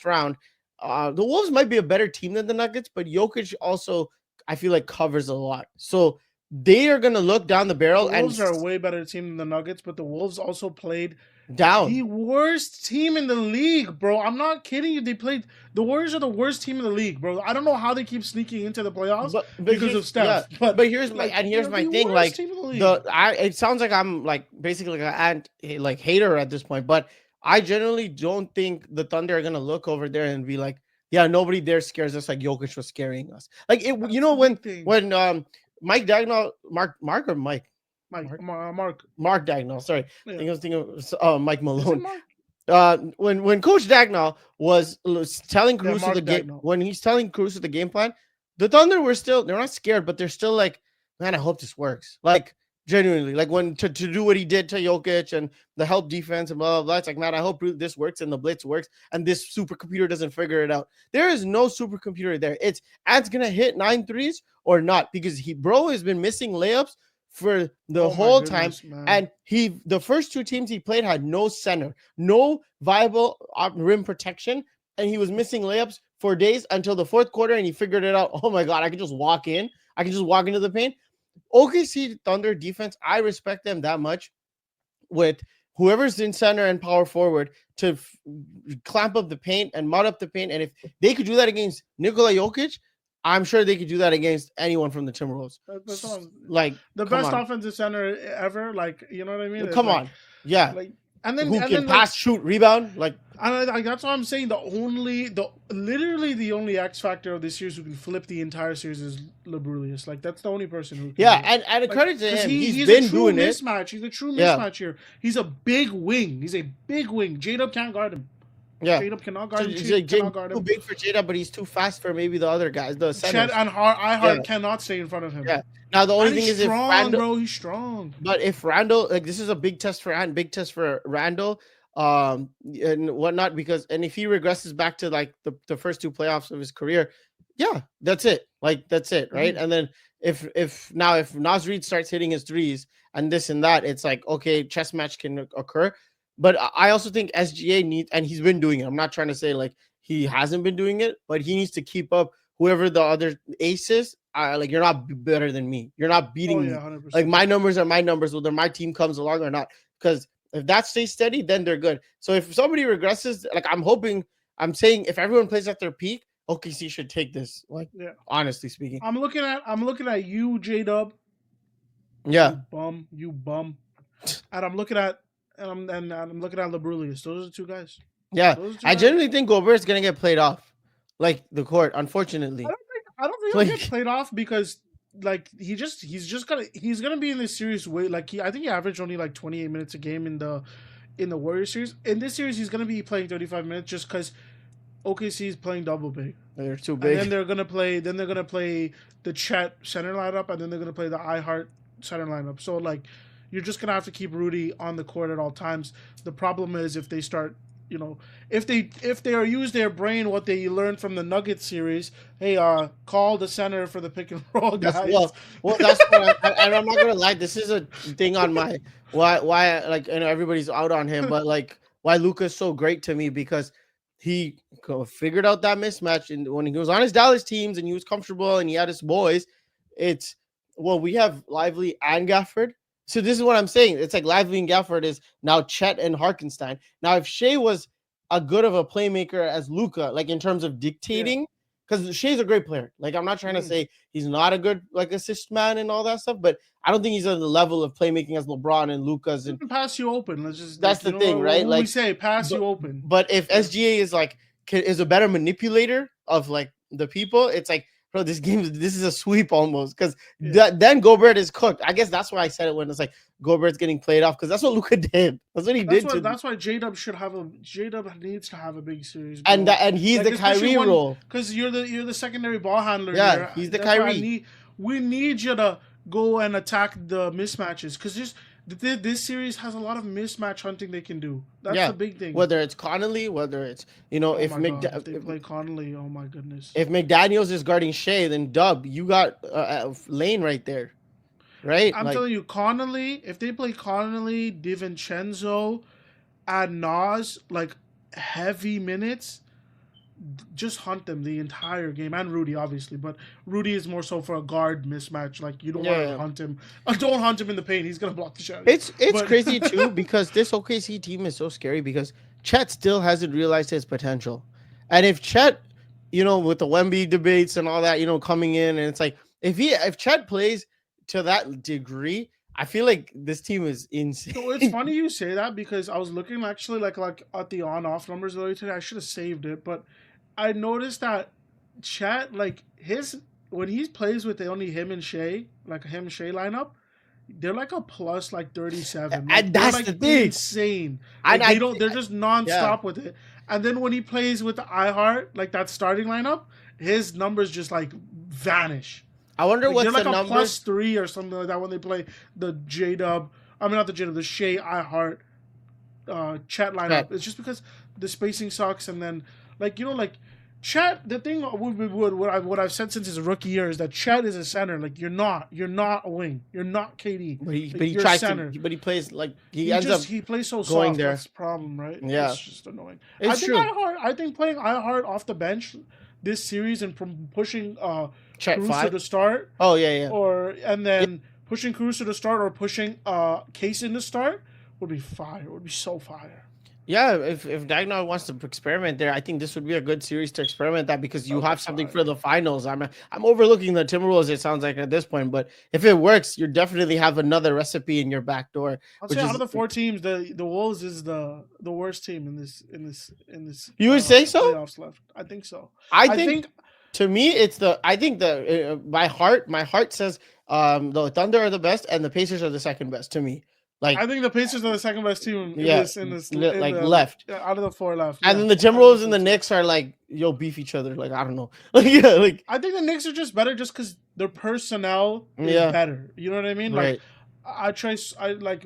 round, the Wolves might be a better team than the Nuggets, but Jokic also I feel like covers a lot. So they are gonna look down the The barrel and Wolves are a way better team than the Nuggets, but the Wolves also played the down. worst team in the league, bro. I'm not kidding you. They played the Warriors are the worst team in the league, bro. I don't know how they keep sneaking into the playoffs But because of here's yeah, Steph, but but here's my like and here's they're my the thing. worst Like team in the league. it sounds like I'm like basically like an like hater at this point, but I generally don't think the Thunder are gonna look over there and be like, yeah, nobody there scares us like Jokic was scaring us. Like it, That's the when big thing. Mike Dagnall, Mark or Mike, Mark Mark. Mark Dagnall, sorry, I Yeah, think I was thinking of Mike is it Malone. Mark? When Coach Dagnall was telling Yeah, Caruso the Mark game, Dagnall. when he's telling Caruso the game plan, the Thunder were still they're not scared, but they're still like, man, I hope this works. Like genuinely, like when to do what he did to Jokic and the help defense and blah blah blah. It's like, man, I hope this works and the blitz works and this supercomputer doesn't figure it out. There is no supercomputer there. It's Ant's gonna hit 9 threes or not because he bro has been missing layups for the Oh my whole time. goodness, man. And the first 2 teams he played had no center, no viable rim protection, and he was missing layups for days until the fourth quarter, and he figured it out. Oh my god, I can just walk in. I can just walk into the paint. OKC Thunder defense, I respect them that much with whoever's in center and power forward to clamp up the paint and mud up the paint. And if they could do that against Nikola Jokic, I'm sure they could do that against anyone from the Timberwolves. That's what Like, the come best on. offensive center ever. Like you know what I mean? It's Come on. Yeah. like, and then Who can pass, shoot, rebound? Like, like that's what I'm saying. Literally the only X factor of this series who can flip the entire series is Labrulius. Like that's the only person who can yeah, do it. and Like, credit to him, he's been a true doing it. mismatch. He's a true Yeah, mismatch here. He's a big wing. He's a big wing. J-Dub can't guard him. yeah. J-Dub cannot So guard him. Cannot guard too him. big for Jada, but he's too fast for maybe the other guys, the Chet centers. and Yeah, Ihart cannot stay in front of him. yeah. Now the only And thing he's is if strong, Randall, bro. He's strong. but if Randall, like this is a big test for Ant, big test for Randall, and whatnot, because and if he regresses back to like the first 2 playoffs of his career, yeah, that's it. Like that's it, right? Mhm. And then if Naz Reid starts hitting his threes and this and that, it's like okay, chess match can occur. But I also think SGA needs, and he's been doing it. I'm not trying to say like he hasn't been doing it, but he needs to keep up. Whoever the other ace is, like you're not better than me. You're not Oh beating yeah, me. Like 100%. my numbers are my numbers, whether my team comes along or not. Because if that stays steady, then they're good. So if somebody regresses, like I'm saying, if everyone plays at their peak, OKC should take this. Like Yeah. honestly speaking, I'm looking at you, J-Dub. yeah, You bum. And I'm looking at I'm looking at Labrulius. Those are the two guys. yeah. Those are the two I guys. genuinely think Gobert's gonna get played off, like the court. Unfortunately, I don't think he'll get like played off because like he's gonna be in this series way like I think he averaged only like 28 minutes a game in the Warriors series. In this series, he's gonna be playing 35 minutes just because OKC is playing double big. they're too And then big. they're gonna play the Chet center lineup, and then they're gonna play the iHeart center lineup. So like, you're just gonna have to keep Rudy on the court at all times. The problem is if they start, if they are use their brain, what they learned from the Nuggets series. Hey, call the center for the pick and roll, That's guys. well. That's what and I'm not gonna lie. This is a thing on my why like everybody's out on him, but like why Luka's so great to me because he figured out that mismatch and when he was on his Dallas teams and he was comfortable and he had his boys. It's we have Lively and Gafford. So this is what I'm saying. It's like Lively and Gafford is now Chet and Harkenstein. Now if Shea was a good of a playmaker as Luka, like in terms of Yeah. dictating because Shea's a great player. Like I'm not trying to Mhm. say he's not a good like assist man and all that stuff, but I don't think he's on the level of playmaking as LeBron and Lucas. He And can pass you open. Let's just that's like the thing, right? what we Like, say, pass but, you open. but if Yeah. SGA is like is a better manipulator of like the people, it's like bro, this is a sweep almost because Yeah. then Gobert is cooked. I guess that's why I said it when it's like Gobert's getting played off because that's what Luka did. That's what he did to, That's why J Dub needs to have a big series, and bro. he's Like the especially Kyrie when role. because you're the secondary ball handler Yeah, here. he's the That's why Kyrie. we need you to go and attack the mismatches because this series has a lot of mismatch hunting they can do. That's Yeah, the big thing. whether it's Connolly, whether it's Oh my god, if they play Connolly, oh my goodness. if McDaniels is guarding Shea, then Dub, you got Lane right there, right? I'm Like, telling you, Connolly, if they play Connolly, DiVincenzo, and Nas like heavy minutes, just hunt them the entire game, and Rudy obviously, but Rudy is more so for a guard mismatch. Like you don't want to hunt him. Don't hunt him in the paint. He's gonna block the shot. It's crazy too because this OKC team is so scary because Chet still hasn't realized his potential, and if Chet, with the Wemby debates and all that, coming in, and it's like if Chet plays to that degree, I feel like this team is insane. So it's funny you say that because I was looking actually like at the on-off numbers earlier today. I should have saved it, but I noticed that Chat like his when he plays with only him and Shea, like him and Shea lineup, they're like a plus like 37. Like, And that's like the thing. Insane. Like And they're just nonstop with it. And then when he plays with the iHeart, like that starting lineup, his numbers just like vanish. I wonder Like, what's they're like the a numbers. +3 or something like that when they play the J Dub. I mean not the J Dub, the Shea iHeart Chat lineup. It's just because the spacing sucks, and then like Chet. The thing what I've said since his rookie year is that Chet is a center. Like you're not a wing. You're not KD. But he, like, but he you're tries center. to. But he plays like He plays so going soft. there. That's the problem, right? Yeah, it's just annoying. It's true. I think playing iHeart off the bench this series and from pushing Caruso to start. Oh yeah. And then pushing Caruso to start or pushing Case in to start would be fire. It would be so fire. Yeah, if Dagnar wants to experiment there, I think this would be a good series to experiment that because you have something for the finals. I'm overlooking the Timberwolves, it sounds like at this point, but if it works, you definitely have another recipe in your back door. I'll say out of the 4 teams, the Wolves is the worst team in this. You would say so? Playoffs left. I think so. I think to me, it's my heart says the Thunder are the best and the Pacers are the second best to me. Like I think the Pacers are the second best team left out of the 4 left. And then the Timberwolves and the Knicks are like beef each other. Like I don't know. I think the Knicks are just better just because their personnel is better. You know what I mean? Right. Like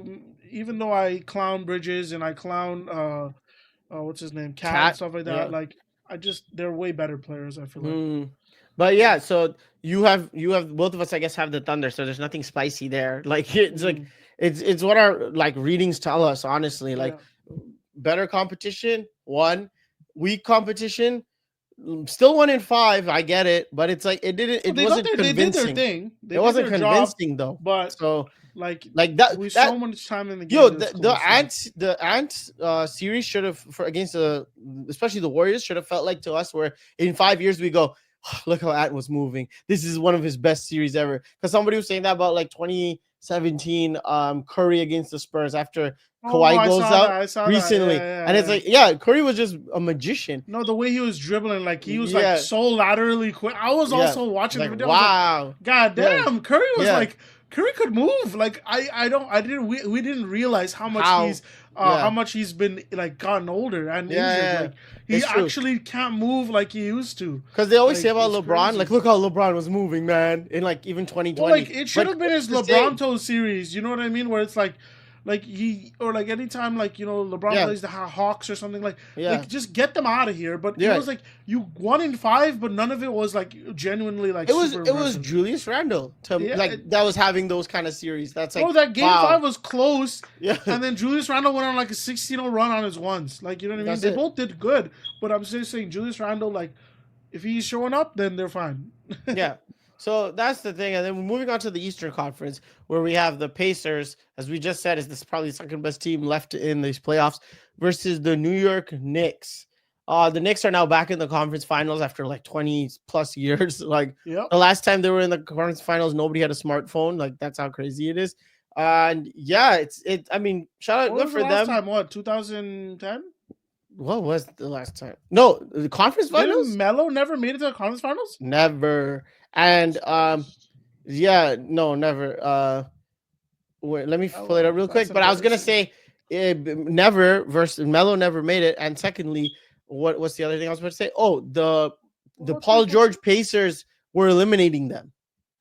even though I clown Bridges and I clown what's his name, Cat and stuff like that. Like they're way better players. I feel like. But yeah, so you have both of us, I guess, have the Thunder. So there's nothing spicy there. Like it's like. It's what our like readings tell us, honestly. Like better competition, weak competition, still 1-5. I get it, but it's like it wasn't convincing. They did their thing. It wasn't convincing though. But so like that we so much time in the game. The Ants series should have against especially the Warriors should have felt like to us where in 5 years we go, oh, look how Ant was moving. This is one of his best series ever. Because somebody was saying that about like 2017 Curry against the Spurs after Kawhi goes out recently. And it's like, Curry was just a magician. No, the way he was dribbling, like he was like so laterally quick. I was also watching the video. Wow. Like, God damn, Curry was like Curry could move. Like we didn't realize how much he's been like gotten older and injured. Like he actually can't move like he used to. Because they always say about LeBron, like look how LeBron was moving, man, in like even 2020. Well, like it should have been his LeBronto series. You know what I mean? Where it's like he or like anytime like LeBron plays the Hawks or something like just get them out of here. But it was like you 1-5, but none of it was like genuinely like it was Julius Randle that was having those kind of series. That's like that game 5 was close. Yeah, and then Julius Randle went on like a 16-0 run on his ones. Like you know what I mean? They both did good, but I'm just saying Julius Randle, like if he's showing up, then they're fine. Yeah. So that's the thing. And then we're moving on to the Eastern Conference where we have the Pacers, as we just said, is this probably the second best team left in these playoffs versus the New York Knicks. The Knicks are now back in the conference finals after like 20 plus years. Like the last time they were in the conference finals, nobody had a smartphone. Like that's how crazy it is. And yeah, I mean, shout out good for them. Last time, what, 2010? What was the last time? No, the conference Didn't finals? Melo never made it to the conference finals? Never. And yeah, no, never. Wait, let me pull it up Melo, real that's quick. But I was gonna embarrassing. say, never versus Melo never made it. And secondly, what's the other thing I was about to say? Oh, What the about Paul George 2014? Pacers were eliminating them.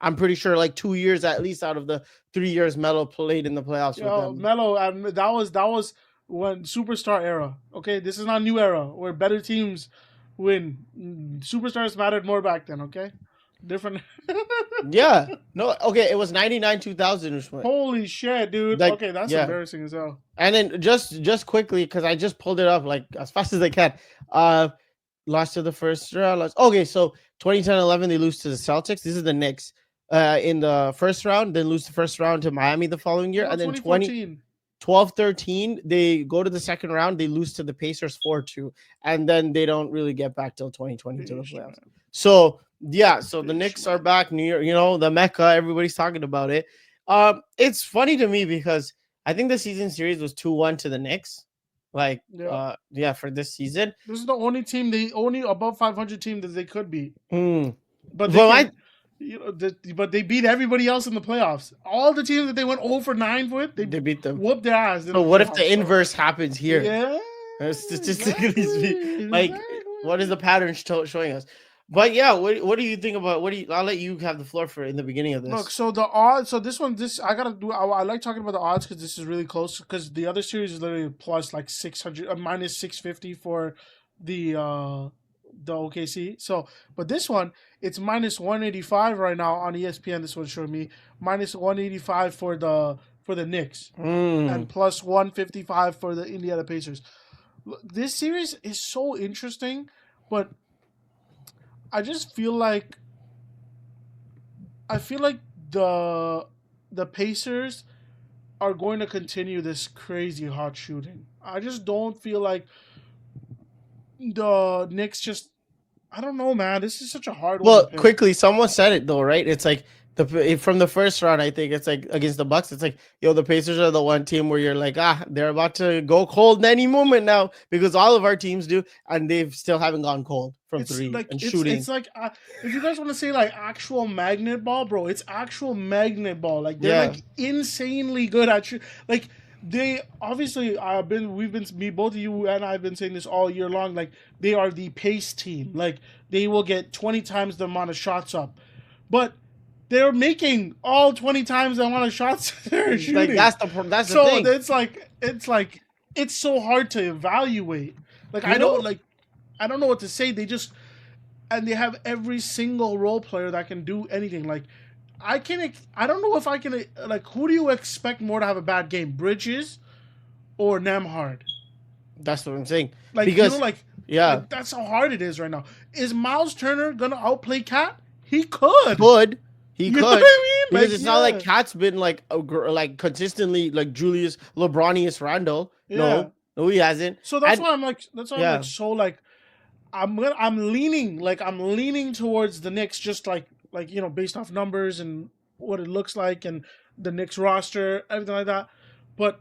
I'm pretty sure like 2 years at least out of the 3 years Melo played in the playoffs with Yo, them. Melo, and that was when superstar era. Okay, this is not new era where better teams win. Superstars mattered more back then. Okay, different. Yeah. No, okay, it was 99 2000 or something. Holy shit, dude. Like, Okay, that's yeah. embarrassing as hell. And then just quickly, because I just pulled it up like as fast as I can. Lost to the first round. Okay, so 2010-11, they lose to the Celtics. This is the Knicks. In the first round, then lose the first round to Miami the following What year, about and then 2014? 12-13, they go to the second round, they lose to the Pacers 4-2, and then they don't really get back till 2020 to the Bitch, playoffs. man. So yeah, so the Bitch, Knicks are man. back. New York, the Mecca. Everybody's talking about it. It's funny to me because I think the season series was 2-1 to the Knicks. Like, Yeah. yeah, for this season. This is the only team, the only above 500 team that they could be. Mm. But they Well, can, but they beat everybody else in the playoffs. All the teams that they went 0 for 9 with, they they beat them. whooped their ass in So the what if playoffs. the So, inverse happens here? yeah, Statistically, like, what is the exactly. pattern showing us? But yeah, what do you think about? I'll let you have the floor for in the beginning of Look, this. so the odds. So this I gotta do. I like talking about the odds because this is really close. Because the other series is literally plus like 600, minus 650 for the OKC. So, but this one it's minus 185 right now on ESPN. This one showed me minus 185 for the Knicks Mm. and plus 155 for the Indiana Pacers. This series is so interesting, but I just feel like the Pacers are going to continue this crazy hot shooting. I just don't feel like the Knicks just. I don't know, man. This is such a hard one to Well, pick. quickly, someone said it though, right? It's like from the first round, I think it's like against the Bucks. It's like, yo, the Pacers are the one team where you're like, they're about to go cold any moment now because all of our teams do, and they've still haven't gone cold from It's three like and it's shooting. like if you guys want to say like actual magnet ball, bro, it's actual magnet ball. Like they're Yeah, like insanely good at shoot. Like they obviously we've been me both of you and I've been saying this all year long. Like they are the pace team. Like they will get 20 times the amount of shots up, but they're making all 20 times the amount of shots they're like shooting. that's the So thing. it's so hard to evaluate. Like You know, I don't know what to say. They just and they have every single role player that can do anything. Like I don't know if I can like who do you expect more to have a bad game, Bridges or Nemhard? that's what I'm saying. Like Because yeah, that's how hard it is right now. Is Miles Turner gonna outplay Cat? He could. could he You know what could I mean? because Like it's not like yeah, Cat's been like like consistently like Julius LeBronius Randle. yeah. No, he hasn't. So And that's why I'm like yeah, so like I'm leaning towards the Knicks just like based off numbers and what it looks like and the Knicks roster, everything like that. But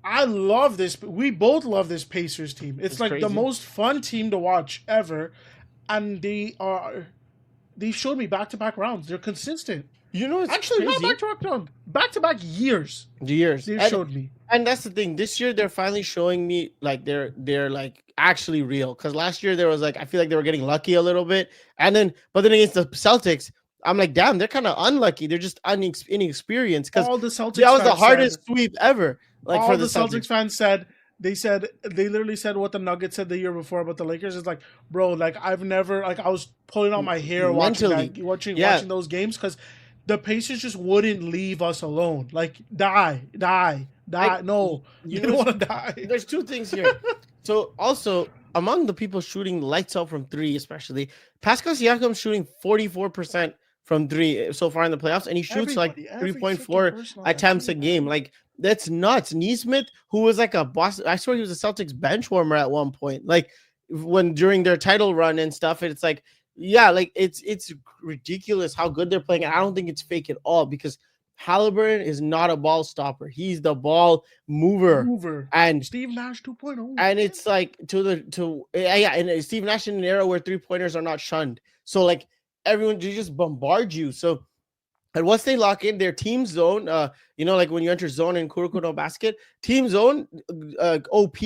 I love this. We both love this Pacers team. It's it's like the crazy. most fun team to watch ever, and they showed me back to back rounds. They're consistent. It's Actually, not back crazy. to back rounds. Back to back years. Years. They showed me. And that's the thing. This year they're finally showing me like they're like actually real. Because last year there was like I feel like they were getting lucky a little bit, and then against the Celtics, I'm like, damn, they're kind of unlucky. They're just inexperienced because All the that Celtics was the fans said. hardest sweep ever. Like for All the the Celtics Celtics fans said they literally said what the Nuggets said the year before about the Lakers. It's like, bro, like I've never like I was pulling out my hair watching mentally. Yeah, watching those games because the Pacers just wouldn't leave us alone. Like I die. No, you they know don't it's, want to die. there's two things here. So also among the people shooting lights out from three, especially Pascal Siakam's shooting 44% from three so far in the playoffs, and he shoots like Every freaking 3.4 person on that attempts a team, game. man. Like that's nuts. Neesmith, who was like a boss, I swear he was a Celtics bench warmer at one point. Like when during their title run and stuff, it's like yeah, like it's ridiculous how good they're playing. And I don't think it's fake at all because Halliburton is not a ball stopper. He's the ball mover. Mover. And Steve Nash 2.0. and it's like and Steve Nash in an era where 3-pointers are not shunned. So like everyone they just bombard you. So and once they lock in their team zone, like when you enter zone in Kurokono basket, team zone, OP.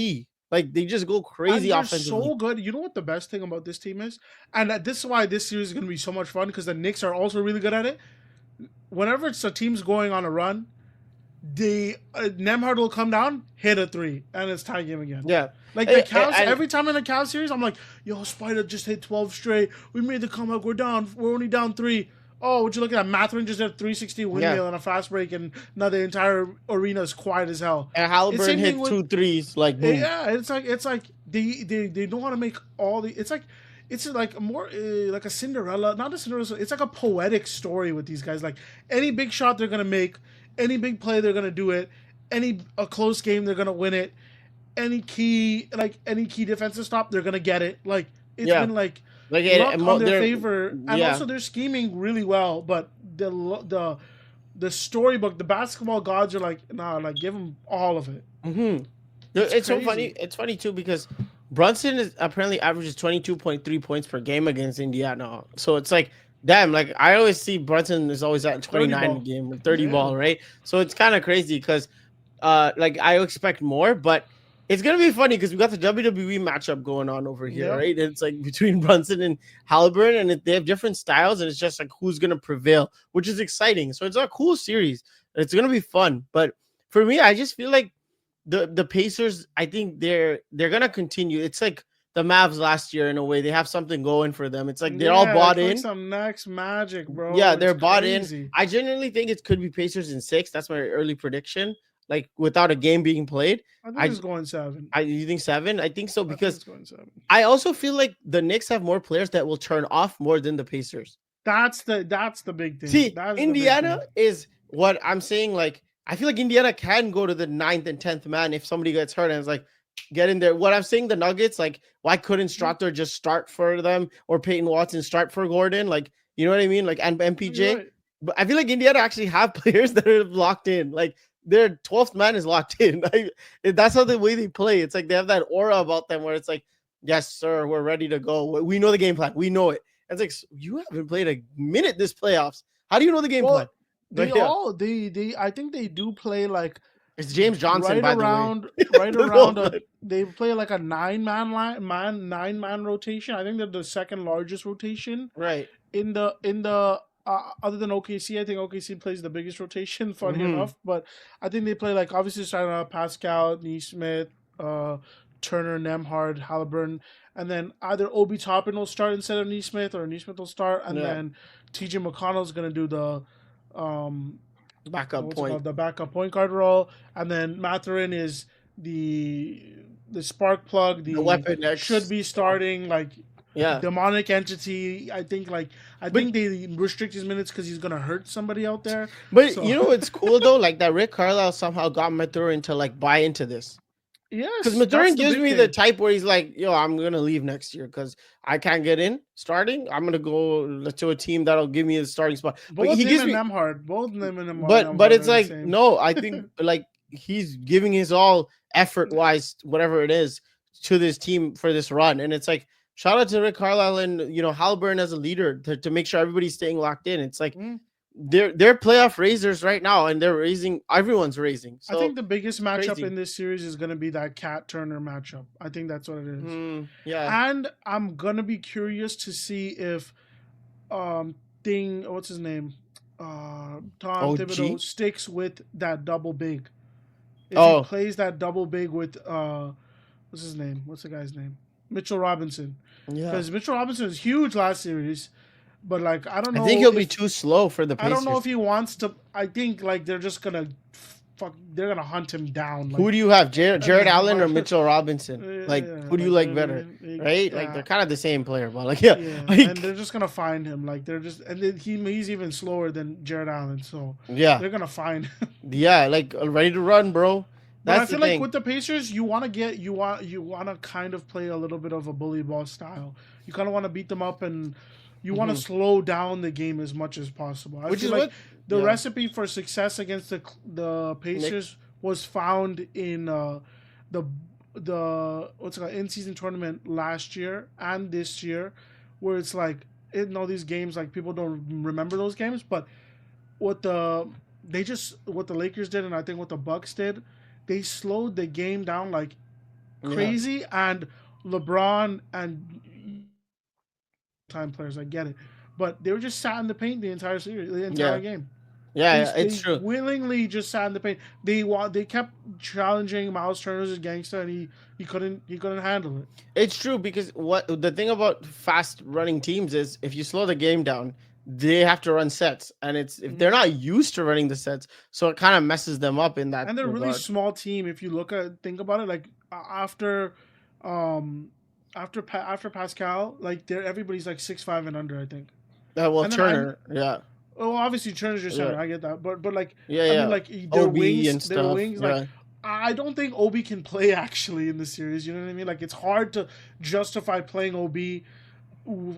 Like they just go crazy they're offensively. so good. You know what the best thing about this team is? And this is why this series is going to be so much fun because the Knicks are also really good at it. Whenever it's a team's going on a run, the Nemhard will come down, hit a 3, and it's tie game again. Yeah. Like the Cavs, every time in the Cavs series, I'm like, yo, Spider just hit 12 straight. We made the comeback. We're only down 3. Oh, would you look at that? Mathurin just did a 360 windmill and a fast break, and now the entire arena is quiet as hell. And Halliburton hit 2 threes, like boom. Yeah, it's like they don't want to make all the. It's like more like a Cinderella, not a Cinderella. It's like a poetic story with these guys. Like any big shot they're gonna make, any big play they're gonna do it, a close game they're gonna win it, any key defensive stop they're gonna get it. Like it's been like luck on their favor, and also they're scheming really well. But the storybook, the basketball gods are like, nah, like give them all of it. Mm-hmm. It's so funny. It's funny too because Brunson is apparently averages 22.3 points per game against Indiana. So it's like, damn, like I always see Brunson is always at 29 a game, 30 ball, right? So it's kind of crazy because like I expect more, but it's gonna be funny because we got the WWE matchup going on over here, right? And it's like between Brunson and Halliburton, and they have different styles, and it's just like who's gonna prevail, which is exciting. So it's a cool series. It's gonna be fun. But for me, I just feel like the Pacers, I think they're gonna continue. It's like the Mavs last year in a way. They have something going for them. It's like they're all bought in. Some next magic, bro. Yeah, they're bought in. I genuinely think it could be Pacers in 6. That's my early prediction. Like without a game being played, I think it's going 7. You think 7? I think so because I also feel like the Knicks have more players that will turn off more than the Pacers. That's the big thing. See, Indiana is what I'm saying. Like I feel like Indiana can go to the 9th and 10th man if somebody gets hurt and it's like get in there. What I'm saying, the Nuggets, like why couldn't Strother just start for them or Peyton Watson start for Gordon? Like you know what I mean? Like and MPJ. Right. But I feel like Indiana actually have players that are locked in. Like their 12th man is locked in. That's how the way they play. It's like they have that aura about them where it's like, yes, sir, we're ready to go. We know the game plan. We know it. And it's like, you haven't played a minute this playoffs. How do you know the game plan? I think they do play like it's James Johnson right around. They play like a 9-man rotation. I think they're the second largest rotation. Right. In the other than OKC, I think OKC plays the biggest rotation, funny enough. But I think they play like obviously starting out Pascal, Neesmith, Turner, Nemhard, Halliburton, and then either Obi Toppin will start instead of Neesmith, or Neesmith will start, and then TJ McConnell's gonna do the backup point guard role, and then Mathurin is the spark plug, the weapon X should be starting demonic entity. I think they restrict his minutes because he's gonna hurt somebody out there. But you know what's cool though, like that Rick Carlisle somehow got Mathurin to like buy into this. Yes, because Mathurin gives me the type where he's like, yo, I'm gonna leave next year because I can't get in starting. I'm gonna go to a team that'll give me a starting spot. Both them and them. But it's like no, I think like he's giving his all effort wise, whatever it is, to this team for this run, and it's like. Shout out to Rick Carlisle and Halliburton as a leader to make sure everybody's staying locked in. It's like they're playoff raisers right now, and everyone's raising. So, I think the biggest matchup in this series is going to be that Cat Turner matchup. I think that's what it is. Yeah, and I'm gonna be curious to see if what's his name, Tom Thibodeau sticks with that double big. If he plays that double big with what's his name? What's the guy's name? Mitchell Robinson. Yeah. Because Mitchell Robinson was huge last series. But, like, I don't know. I think he'll be too slow for the Pacers. I don't know if he wants to. I think, like, they're just going to they're going to hunt him down. Like, who do you have, Jared Allen or Mitchell Robinson? Like, who do you like better? Right? Yeah. Like, they're kind of the same player. But, like, like, and they're just going to find him. Like, they're just. And then he's even slower than Jared Allen. So, they're going to find him. Yeah, like, ready to run, bro. But I feel like with the Pacers, you want to kind of play a little bit of a bully ball style. You kind of want to beat them up and you want to slow down the game as much as possible. I Which feel is like what, the yeah, recipe for success against the Pacers Knicks. was found in the what's it called in season tournament last year and this year, where it's like in all these games like people don't remember those games, but what the what the Lakers did and I think what the Bucks did, they slowed the game down like Yeah, crazy. And LeBron and time players, I get it, but they were just sat in the paint the entire series, the entire yeah, game. yeah, They yeah, it's they true. willingly just sat in the paint. They kept challenging Miles Turner's as gangster, and he couldn't handle it. It's true because what the thing about fast running teams is if you slow the game down, they have to run sets, and it's if they're Hmm. not used to running the sets, so it kind of messes them up in that And they're a really regard. small team if you think about it. Like after, um, after Pascal, like they're everybody's like 6'5" and under, I think. Well, And then I'm Turner, yeah, Oh, obviously Turner's your yeah, center. I get that, but like yeah, I mean, yeah, like OB and their stuff, wings. Like yeah. I don't think Obi can play actually in the series. You know what I mean? Like it's hard to justify playing Obi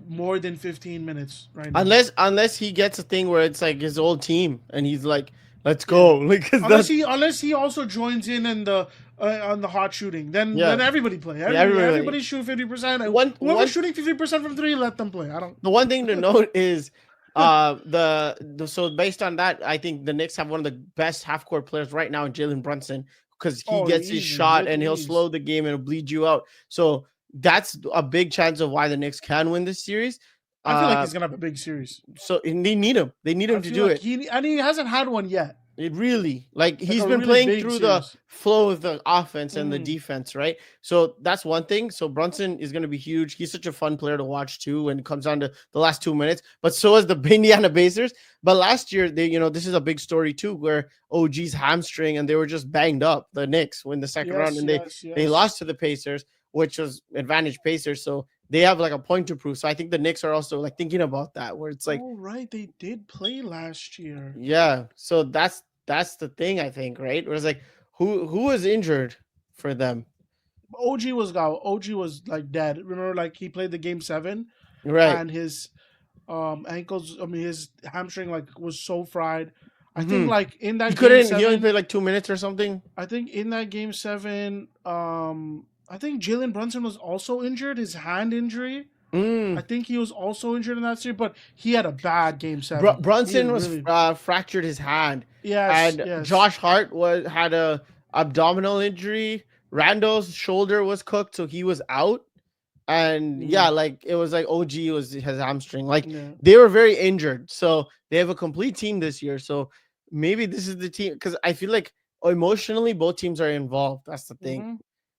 more than 15 minutes right now. Unless he gets a thing where it's like his old team, and he's like, "Let's Yeah, go," like 'cause that's unless he also joins in the on the hot shooting, then yeah, everybody play. yeah. Everybody, Everybody shoot 50%. And one whoever's one shooting 50% from three, let them play. I don't. the one thing to note is so based on that, I think the Knicks have one of the best half court players right now in Jalen Brunson because he Oh, gets his easy shot with and he'll slow ease. the game and it'll bleed you out. So that's a big chance of why the Knicks can win this series. I feel like Uh he's gonna have a big series. so and they need him. They need I him to feel do like it. he hasn't had one yet. It really like Like he's a been really playing big through the series. flow of the offense and the Mm. defense, right? So that's one thing. So Brunson is going to be huge. He's such a fun player to watch too when it comes down to the last 2 minutes. But so is the Indiana Pacers. But last year, this is a big story too, where OG's hamstring and they were just banged up. The Knicks win the second round Yes, and yes, they yes. lost to the Pacers, which was advantage Pacers. So they have like a point to prove. So I think the Knicks are also like thinking about that, where it's like Oh right, they did play last year. yeah, so that's the thing I think, right? Where it's like who was injured for them, OG was like dead. Remember, like he played the game 7, right? and his ankles. I mean, his hamstring like was so fried. I think Hmm. like in He that game couldn't. He only seven. played like 2 minutes or something. I think in that game 7, I think Jalen Brunson was also injured. His hand injury. I Mm. think he was also injured in that series, but he had a bad game 7. He Brunson was really. fractured his hand, Yes, and yes. Josh Hart had a abdominal injury. Randall's shoulder was cooked, so he was out. And yeah, Mm, like it was like OG was his hamstring. Like yeah. they were very injured, so they have a complete team this year. So maybe this is the team because I feel like emotionally both teams are involved. That's the thing. Hmm.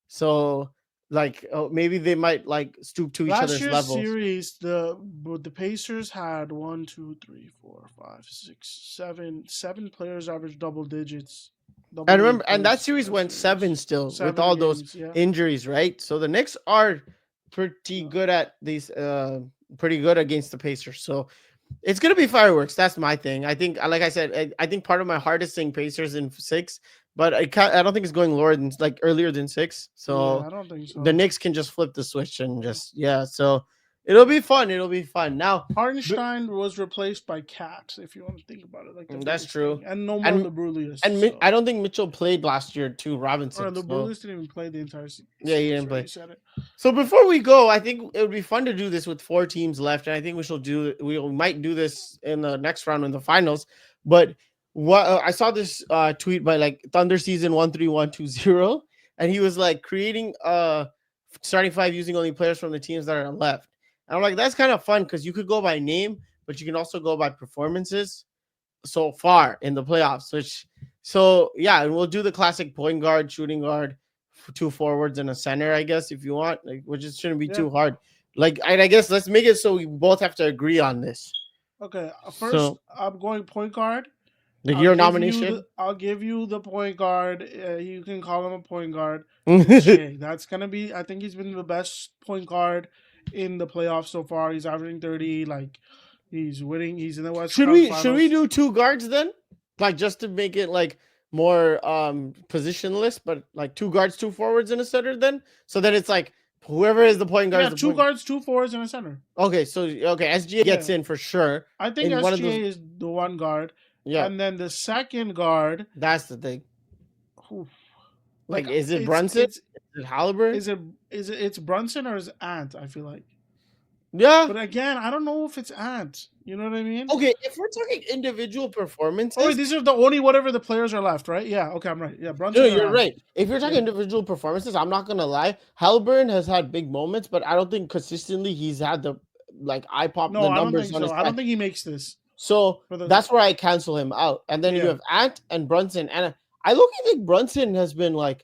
So like maybe they might like stoop to each Last other's year's levels. series, the Pacers had one, two, three, four, five, six, seven players average double digits, And double in remember, and that points series per went seven series. still with 7 all those games, yeah. injuries, right? So the Knicks are pretty Yeah. good at these, pretty good against the Pacers. So it's gonna be fireworks. That's my thing. I think, like I said, I think part of my hardest thing Pacers in 6, but I don't think it's going lower than like earlier than 6. Yeah, So I don't think the so. Knicks can just flip the switch and just yeah. So it'll be fun. It'll be fun. Now, b- Hartenstein was replaced by Cat, if you want to think about it, like the that's biggest thing, true. and no more And Lebrullius. I So, don't think Mitchell played last year too. or Robinson. So Lebrullius didn't even play the entire yeah, he series. didn't Right, play. you said it. So before we go, I think it would be fun to do this with 4 teams left, and I think we might do this in the next round in the finals. But what I saw this tweet by like Thunder Season 13120, and he was like creating starting five using only players from the teams that are left. And I'm like, that's kind of fun because you could go by name, but you can also go by performances so far in the playoffs. Which so yeah, and we'll do the classic point guard, shooting guard, two forwards and a center, I guess, if you want. Like, which just shouldn't be Yeah. too hard. Like, and I guess let's make it so we both have to agree on this. Okay. First, So, I'm going point guard. like your nomination. I'll give you the point guard. You can call him a point guard. It's Shea. That's gonna be. I think he's been the best point guard in the playoffs so far. He's averaging 30. Like he's winning. He's in the West Conference Should we Finals. do two guards then? Like just to make it like more positionless, but like two guards, two forwards, and a center then. So then it's like Whoever is the point guard Yeah, is the two point. guards, two forwards, and a center. Okay, so SGA gets Yeah. in for sure. I think In one of those, SGA is the one guard, yeah, and then the second guard. that's the thing. Who, Like, like is it it's Brunson? it's Is it Halliburton? is it it's Brunson or is it Ant? I feel like, Yeah. but again, I don't know if it's Ant. You know what I mean? Okay, if we're talking individual Oh, performances, wait, these are the only whatever the players are left, right? Yeah. Okay, I'm right. Yeah, no, Brunson or you're Ant. right. If you're talking Yeah. individual performances, I'm not gonna lie. Halliburton has had big moments, but I don't think consistently he's had the eye pop No, the I don't numbers think on so. his I don't side. think he makes this. So For the that's where I cancel him out. And then you Yeah. have Ant and Brunson, and I look at think Brunson has been like,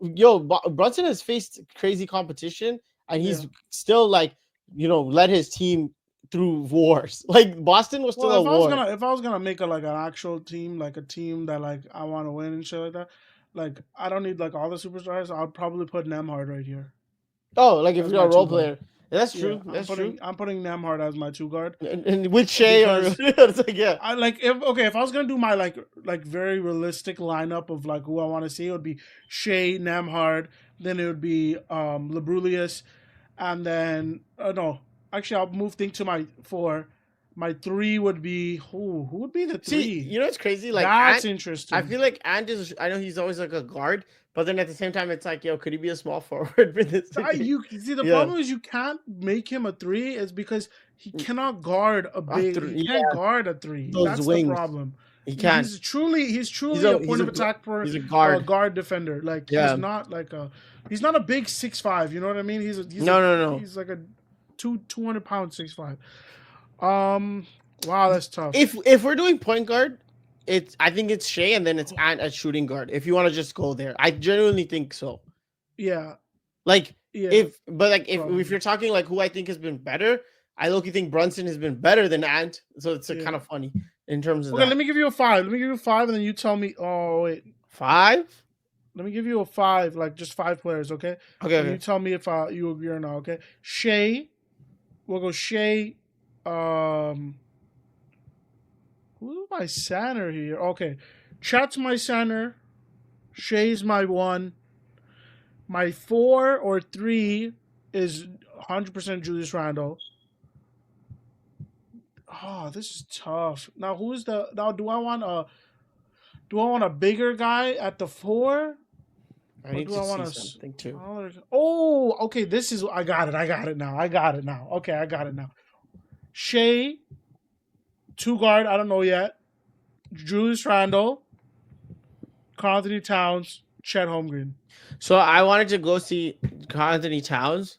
yo, Brunson has faced crazy competition, and he's Yeah. still like, led his team through wars. Like Boston was still Well, a war. if I was gonna make an actual team, like a team that like I want to win and shit like that, like I don't need like all the superstars. I'll probably put Nemhard right here Oh, like if as you're my a role two guard. player, that's Yeah, true. That's true. I'm putting Nemhard as my two guard. And with Shea or Because it's like, yeah. I like if I was gonna do my like very realistic lineup of like who I want to see, it would be Shea, Nemhard, then it would be Labrulius, and then no, actually I'll move things to my 4. My 3 would be who would be the 3? See, you know it's crazy. Like That's Ant, interesting. I feel like Ant is. I know he's always like a guard, but then at the same time, it's like, yo, could he be a small forward for this? You see, the Yeah. problem is you can't make him a 3 is because he cannot guard a big. He can't guard a 3. Those That's wings. the problem. He can't. He's truly a point of attack for he's a guard. guard defender. Like he's not like he's not a big 6'5". You know what I mean? He's no. He's like a 200 pound 6'5". Wow, that's tough. If we're doing point guard, I think it's Shea and then it's Ant at shooting guard. If you want to just go there, I genuinely think so. Yeah. Like Yeah. if you're talking like who I think has been better, I look think Brunson has been better than Ant. So it's kind of funny in terms of okay, that. let me give you a 5. Let me give you a 5 and then you tell me. Oh wait. 5? Let me give you a 5, like just 5 players, okay? Okay. You tell me if you agree or not, okay? Shea. We'll go Shea. Who's my center here? Okay. Chat's my center. Shea's my 1. My 4 or 3 is 100% Julius Randle. Oh, this is tough. Now do I want a bigger guy at the 4? I need to see something too. Oh, okay. I got it now. Okay, I got it now. Shea, 2 guard. I don't know yet. Julius Randle, Karl-Anthony Towns, Chet Holmgren. So I wanted to go see Karl-Anthony Towns,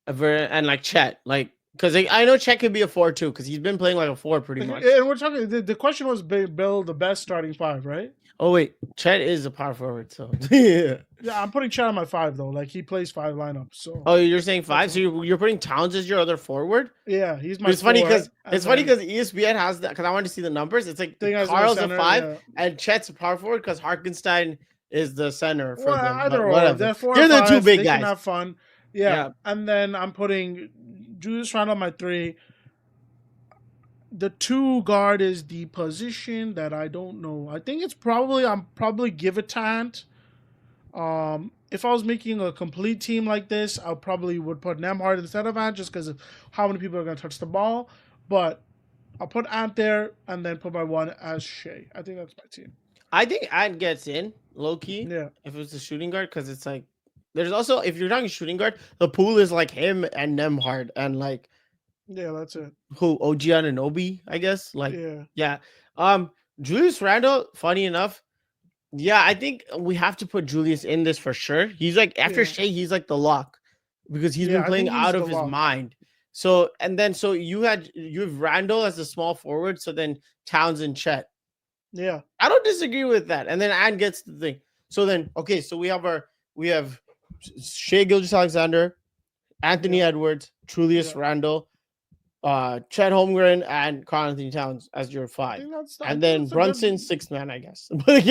and like Chet, like because I know Chet could be a 4 too, because he's been playing like a 4 pretty much. And we're talking. The question was build the best starting 5, right? Oh wait, Chet is a power forward, so yeah. Yeah, I'm putting Chet on my 5 though. Like he plays 5 lineup. So. Oh, you're saying 5? So you're putting Towns as your other forward? Yeah, he's my. It's funny because ESPN has that because I wanted to see the numbers. It's like Carl's a 5 and Chet's a power forward because Hartenstein is the center for them. Either or, whatever. They're the 2 big guys. Can have fun. Yeah, and then I'm putting Julius Randle on my 3. The 2 guard is the position that I don't know. I think I'm probably give it to Ant. If I was making a complete team like this, I probably would put Nemhard instead of Ant just because of how many people are going to touch the ball. But I'll put Ant there and then put my 1 as Shea. I think that's my team. I think Ant gets in low key. Yeah. If it's a shooting guard, because it's like there's also if you're talking shooting guard, the pool is like him and Nemhard and like. Yeah, that's it. Who OG Anunoby, I guess. Like, yeah. Julius Randle. Funny enough, I think we have to put Julius in this for sure. He's like after Shea, he's like the lock because he's been playing out of his mind. So you have Randle as a small forward. So then Towns and Chet. Yeah, I don't disagree with that. And then Ant gets the thing. So then so we have Shea Gilgeous-Alexander, Anthony Edwards, Julius Randle. Chet Holmgren and Karl-Anthony Towns as your 5, and then Brunson 6th man, I guess. But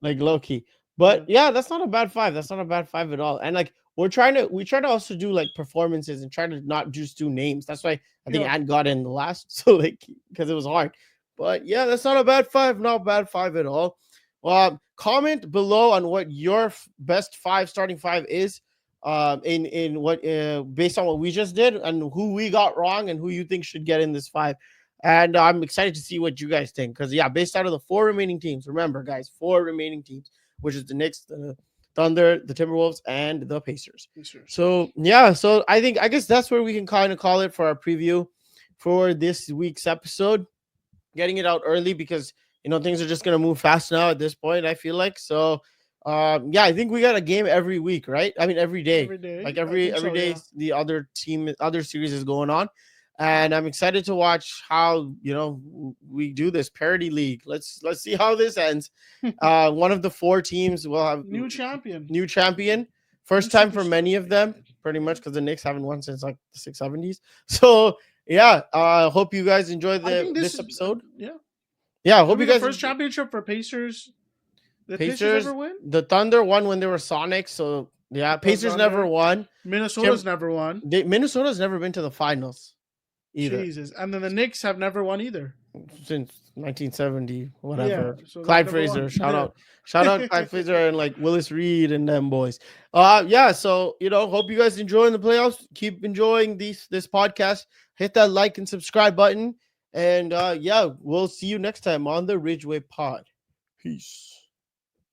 like low key. But that's not a bad 5. That's not a bad 5 at all. And like we try to also do like performances and try to not just do names. That's why I think Ant got in the last, so like because it was hard. But that's not a bad 5. Not a bad 5 at all. Comment below on what your best 5 starting 5 is. in what based on what we just did and who we got wrong and who you think should get in this five. And I'm excited to see what you guys think because yeah, based out of the four remaining teams, remember guys, four remaining teams, which is the Knicks, the Thunder, the Timberwolves, and the Pacers. So yeah, so I guess that's where we can kind of call it for our preview for this week's episode. Getting it out early because things are just gonna move fast now at this point. I feel like so. Yeah, I think we got a game every week, right? I mean, every day, Every day. like I every think so, day, yeah. the other series is going on, and I'm excited to watch how we do this parody league. Let's see how this ends. One of the four teams will have New champion. First New time for many superstar. of them, pretty much because the Knicks haven't won since like the 670s. So yeah, hope you guys enjoy I think this episode. Yeah. Yeah, I I hope mean, you the guys first championship for Pacers. The Pacers Pacers, ever win? the Thunder won when they were Sonics. So yeah, Pacers never won. Minnesota's never won. Minnesota's never been to the finals either. Jesus, and then the Knicks have never won either Since 1970, whatever. Yeah, so Clyde Fraser, shout out Clyde Fraser and like Willis Reed and them boys. Yeah, so hope you guys enjoying the playoffs. Keep enjoying this podcast. Hit that like and subscribe button, and yeah, we'll see you next time on the Ridgeway Pod. Peace.